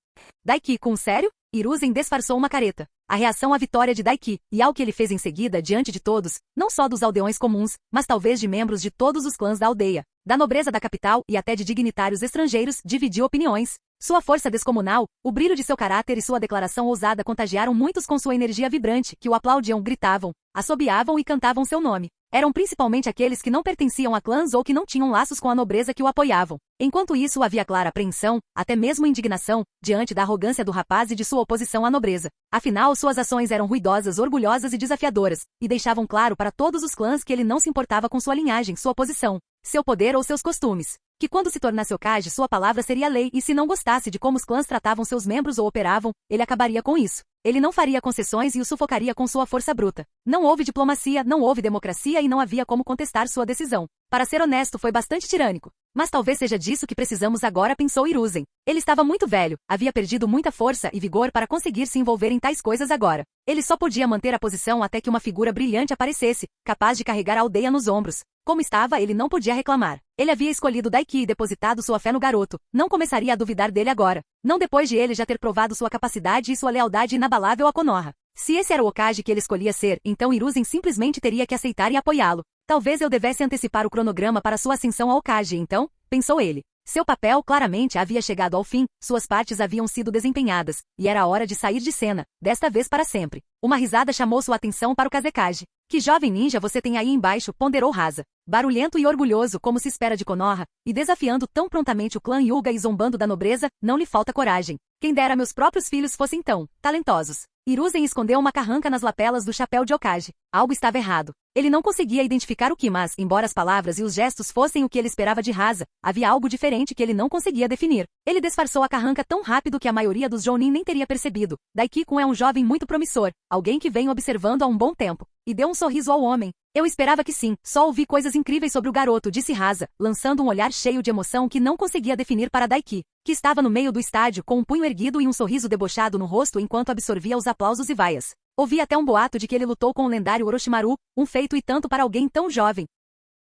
Daiki, com sério? Hiruzen disfarçou uma careta. A reação à vitória de Daiki, e ao que ele fez em seguida diante de todos, não só dos aldeões comuns, mas talvez de membros de todos os clãs da aldeia. Da nobreza da capital e até de dignitários estrangeiros, dividiu opiniões. Sua força descomunal, o brilho de seu caráter e sua declaração ousada contagiaram muitos com sua energia vibrante, que o aplaudiam, gritavam, assobiavam e cantavam seu nome. Eram principalmente aqueles que não pertenciam a clãs ou que não tinham laços com a nobreza que o apoiavam. Enquanto isso havia clara apreensão, até mesmo indignação, diante da arrogância do rapaz e de sua oposição à nobreza. Afinal, suas ações eram ruidosas, orgulhosas e desafiadoras, e deixavam claro para todos os clãs que ele não se importava com sua linhagem, sua posição, seu poder ou seus costumes. Que quando se tornasse Hokage, sua palavra seria lei e se não gostasse de como os clãs tratavam seus membros ou operavam, ele acabaria com isso. Ele não faria concessões e o sufocaria com sua força bruta. Não houve diplomacia, não houve democracia e não havia como contestar sua decisão. Para ser honesto, foi bastante tirânico. Mas talvez seja disso que precisamos agora, pensou Hiruzen. Ele estava muito velho, havia perdido muita força e vigor para conseguir se envolver em tais coisas agora. Ele só podia manter a posição até que uma figura brilhante aparecesse, capaz de carregar a aldeia nos ombros. Como estava, ele não podia reclamar. Ele havia escolhido Daiki e depositado sua fé no garoto. Não começaria a duvidar dele agora. Não depois de ele já ter provado sua capacidade e sua lealdade inabalável a Konoha. Se esse era o Hokage que ele escolhia ser, então Hiruzen simplesmente teria que aceitar e apoiá-lo. Talvez eu devesse antecipar o cronograma para sua ascensão ao Hokage, então, pensou ele. Seu papel claramente havia chegado ao fim, suas partes haviam sido desempenhadas, e era hora de sair de cena, desta vez para sempre. Uma risada chamou sua atenção para o Kazekage. Que jovem ninja você tem aí embaixo, ponderou Rasa. Barulhento e orgulhoso como se espera de Konoha, e desafiando tão prontamente o clã Hyuga e zombando da nobreza, não lhe falta coragem. Quem dera meus próprios filhos fossem tão talentosos. Hiruzen escondeu uma carranca nas lapelas do chapéu de Hokage. Algo estava errado. Ele não conseguia identificar o que, mas, embora as palavras e os gestos fossem o que ele esperava de Rasa, havia algo diferente que ele não conseguia definir. Ele disfarçou a carranca tão rápido que a maioria dos Jounin nem teria percebido. Daiki-kun é um jovem muito promissor, alguém que vem observando há um bom tempo. E deu um sorriso ao homem. Eu esperava que sim, só ouvi coisas incríveis sobre o garoto, disse Rasa, lançando um olhar cheio de emoção que não conseguia definir para Daiki, que estava no meio do estádio com um punho erguido e um sorriso debochado no rosto enquanto absorvia os aplausos e vaias. Ouvi até um boato de que ele lutou com o lendário Orochimaru, um feito e tanto para alguém tão jovem.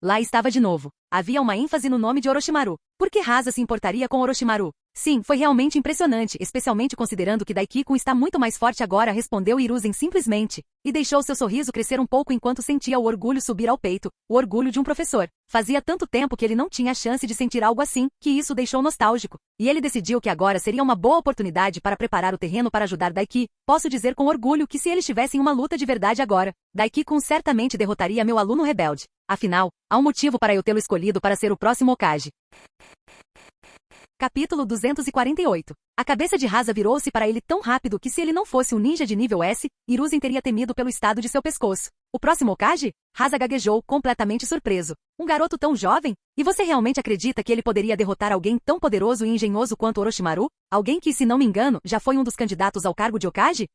Lá estava de novo. Havia uma ênfase no nome de Orochimaru. Por que Rasa se importaria com Orochimaru? Sim, foi realmente impressionante, especialmente considerando que Daiki-kun está muito mais forte agora, respondeu Hiruzen simplesmente, e deixou seu sorriso crescer um pouco enquanto sentia o orgulho subir ao peito, o orgulho de um professor. Fazia tanto tempo que ele não tinha a chance de sentir algo assim, que isso o deixou nostálgico. E ele decidiu que agora seria uma boa oportunidade para preparar o terreno para ajudar Daiki. Posso dizer com orgulho que se eles tivessem uma luta de verdade agora, Daiki-kun certamente derrotaria meu aluno rebelde. Afinal, há um motivo para eu tê-lo escolhido para ser o próximo Hokage. Capítulo 248. A cabeça de Rasa virou-se para ele tão rápido que se ele não fosse um ninja de nível S, Hiruzen teria temido pelo estado de seu pescoço. O próximo Hokage? Rasa gaguejou, completamente surpreso. Um garoto tão jovem? E você realmente acredita que ele poderia derrotar alguém tão poderoso e engenhoso quanto Orochimaru? Alguém que, se não me engano, já foi um dos candidatos ao cargo de Hokage?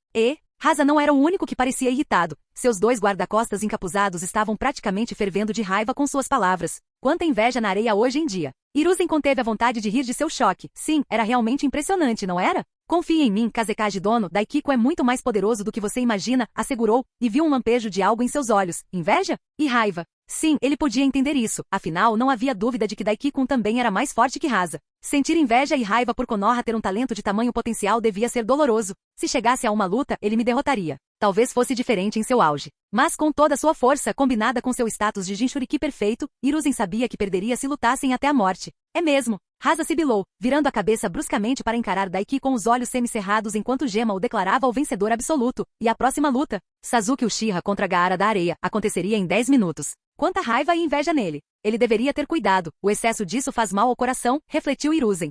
Rasa não era o único que parecia irritado. Seus dois guarda-costas encapuzados estavam praticamente fervendo de raiva com suas palavras. Quanta inveja na areia hoje em dia. Hiruzen conteve a vontade de rir de seu choque. Sim, era realmente impressionante, não era? Confie em mim, Kazekage dono, Daiki-kun é muito mais poderoso do que você imagina, assegurou, e viu um lampejo de algo em seus olhos. Inveja? E raiva. Sim, ele podia entender isso, afinal não havia dúvida de que Daiki-kun também era mais forte que Rasa. Sentir inveja e raiva por Konoha ter um talento de tamanho potencial devia ser doloroso. Se chegasse a uma luta, ele me derrotaria. Talvez fosse diferente em seu auge. Mas com toda sua força, combinada com seu status de Jinchuriki perfeito, Hiruzen sabia que perderia se lutassem até a morte. É mesmo. Rasa sibilou, virando a cabeça bruscamente para encarar Daiki com os olhos semicerrados enquanto Gema o declarava o vencedor absoluto. E a próxima luta? Sasuke Uchiha contra Gaara da Areia, aconteceria em 10 minutos. Quanta raiva e inveja nele. Ele deveria ter cuidado, o excesso disso faz mal ao coração, refletiu Hiruzen.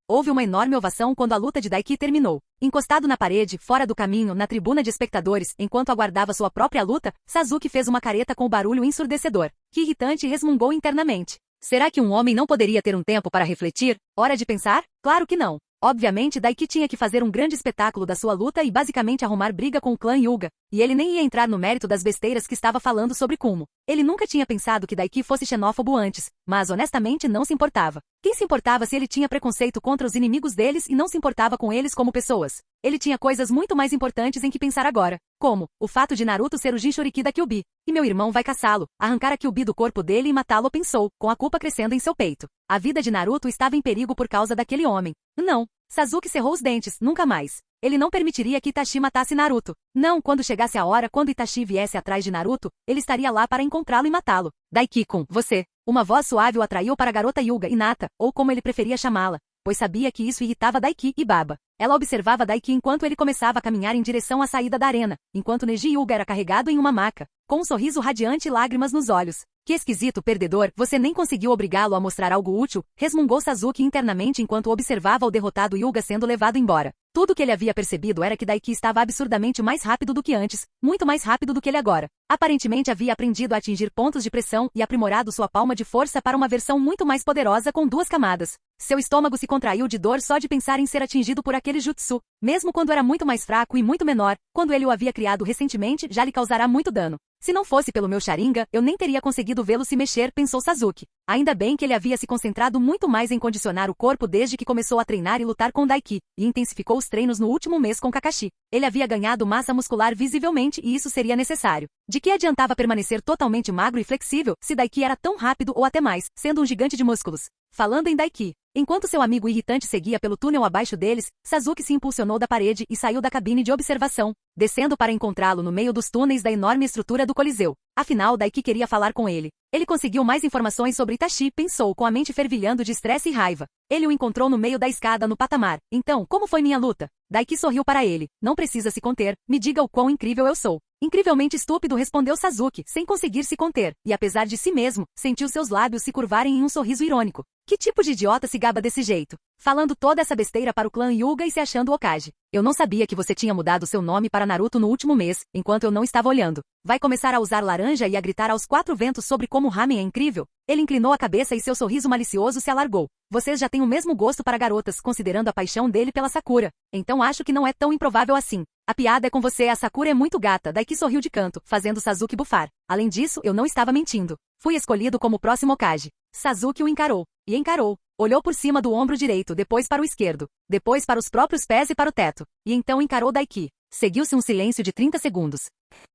Houve uma enorme ovação quando a luta de Daiki terminou. Encostado na parede, fora do caminho, na tribuna de espectadores, enquanto aguardava sua própria luta, Sasuke fez uma careta com o barulho ensurdecedor. Que irritante, resmungou internamente. Será que um homem não poderia ter um tempo para refletir? Hora de pensar? Claro que não. Obviamente, Daiki tinha que fazer um grande espetáculo da sua luta e basicamente arrumar briga com o clã Hyuga, e ele nem ia entrar no mérito das besteiras que estava falando sobre Kumo. Ele nunca tinha pensado que Daiki fosse xenófobo antes, mas honestamente não se importava. Quem se importava se ele tinha preconceito contra os inimigos deles e não se importava com eles como pessoas? Ele tinha coisas muito mais importantes em que pensar agora, como o fato de Naruto ser o Jinchuriki da Kyuubi, e meu irmão vai caçá-lo, arrancar a Kyuubi do corpo dele e matá-lo, pensou, com a culpa crescendo em seu peito. A vida de Naruto estava em perigo por causa daquele homem. Não. Sasuke cerrou os dentes, nunca mais. Ele não permitiria que Itachi matasse Naruto. Não, quando chegasse a hora, quando Itachi viesse atrás de Naruto, ele estaria lá para encontrá-lo e matá-lo. Daiki-kun, você Uma voz suave o atraiu para a garota Hyuga Hinata, ou como ele preferia chamá-la, pois sabia que isso irritava Daiki e Baba. Ela observava Daiki enquanto ele começava a caminhar em direção à saída da arena, enquanto Neji Hyuga era carregado em uma maca, com um sorriso radiante e lágrimas nos olhos. Que esquisito perdedor, você nem conseguiu obrigá-lo a mostrar algo útil, resmungou Sasuke internamente enquanto observava o derrotado Hyuga sendo levado embora. Tudo que ele havia percebido era que Daiki estava absurdamente mais rápido do que antes, muito mais rápido do que ele agora. Aparentemente havia aprendido a atingir pontos de pressão e aprimorado sua palma de força para uma versão muito mais poderosa com 2 camadas. Seu estômago se contraiu de dor só de pensar em ser atingido por aquele jutsu, mesmo quando era muito mais fraco e muito menor, quando ele o havia criado recentemente já lhe causará muito dano. Se não fosse pelo meu Sharingan, eu nem teria conseguido vê-lo se mexer, pensou Sasuke. Ainda bem que ele havia se concentrado muito mais em condicionar o corpo desde que começou a treinar e lutar com Daiki, e intensificou os treinos no último mês com Kakashi. Ele havia ganhado massa muscular visivelmente e isso seria necessário. De que adiantava permanecer totalmente magro e flexível, se Daiki era tão rápido ou até mais, sendo um gigante de músculos? Falando em Daiki. Enquanto seu amigo irritante seguia pelo túnel abaixo deles, Sasuke se impulsionou da parede e saiu da cabine de observação, descendo para encontrá-lo no meio dos túneis da enorme estrutura do Coliseu. Afinal, Daiki queria falar com ele. Ele conseguiu mais informações sobre Itachi, pensou com a mente fervilhando de estresse e raiva. Ele o encontrou no meio da escada no patamar. Então, como foi minha luta? Daiki sorriu para ele. Não precisa se conter, me diga o quão incrível eu sou. Incrivelmente estúpido, respondeu Sasuke, sem conseguir se conter, e apesar de si mesmo, sentiu seus lábios se curvarem em um sorriso irônico. Que tipo de idiota se gaba desse jeito? Falando toda essa besteira para o clã Hyuga e se achando Hokage. Eu não sabia que você tinha mudado seu nome para Naruto no último mês, enquanto eu não estava olhando. Vai começar a usar laranja e a gritar aos 4 ventos sobre como ramen é incrível? Ele inclinou a cabeça e seu sorriso malicioso se alargou. Vocês já têm o mesmo gosto para garotas, considerando a paixão dele pela Sakura. Então acho que não é tão improvável assim. A piada é com você, a Sakura é muito gata. Daiki sorriu de canto, fazendo Sasuke bufar. Além disso, eu não estava mentindo. Fui escolhido como o próximo Hokage. Sasuke o encarou. E encarou. Olhou por cima do ombro direito, depois para o esquerdo, depois para os próprios pés e para o teto. E então encarou Daiki. Seguiu-se um silêncio de 30 segundos.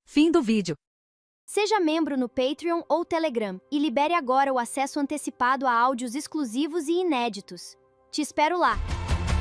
Fim do vídeo. Seja membro no Patreon ou Telegram e libere agora o acesso antecipado a áudios exclusivos e inéditos. Te espero lá!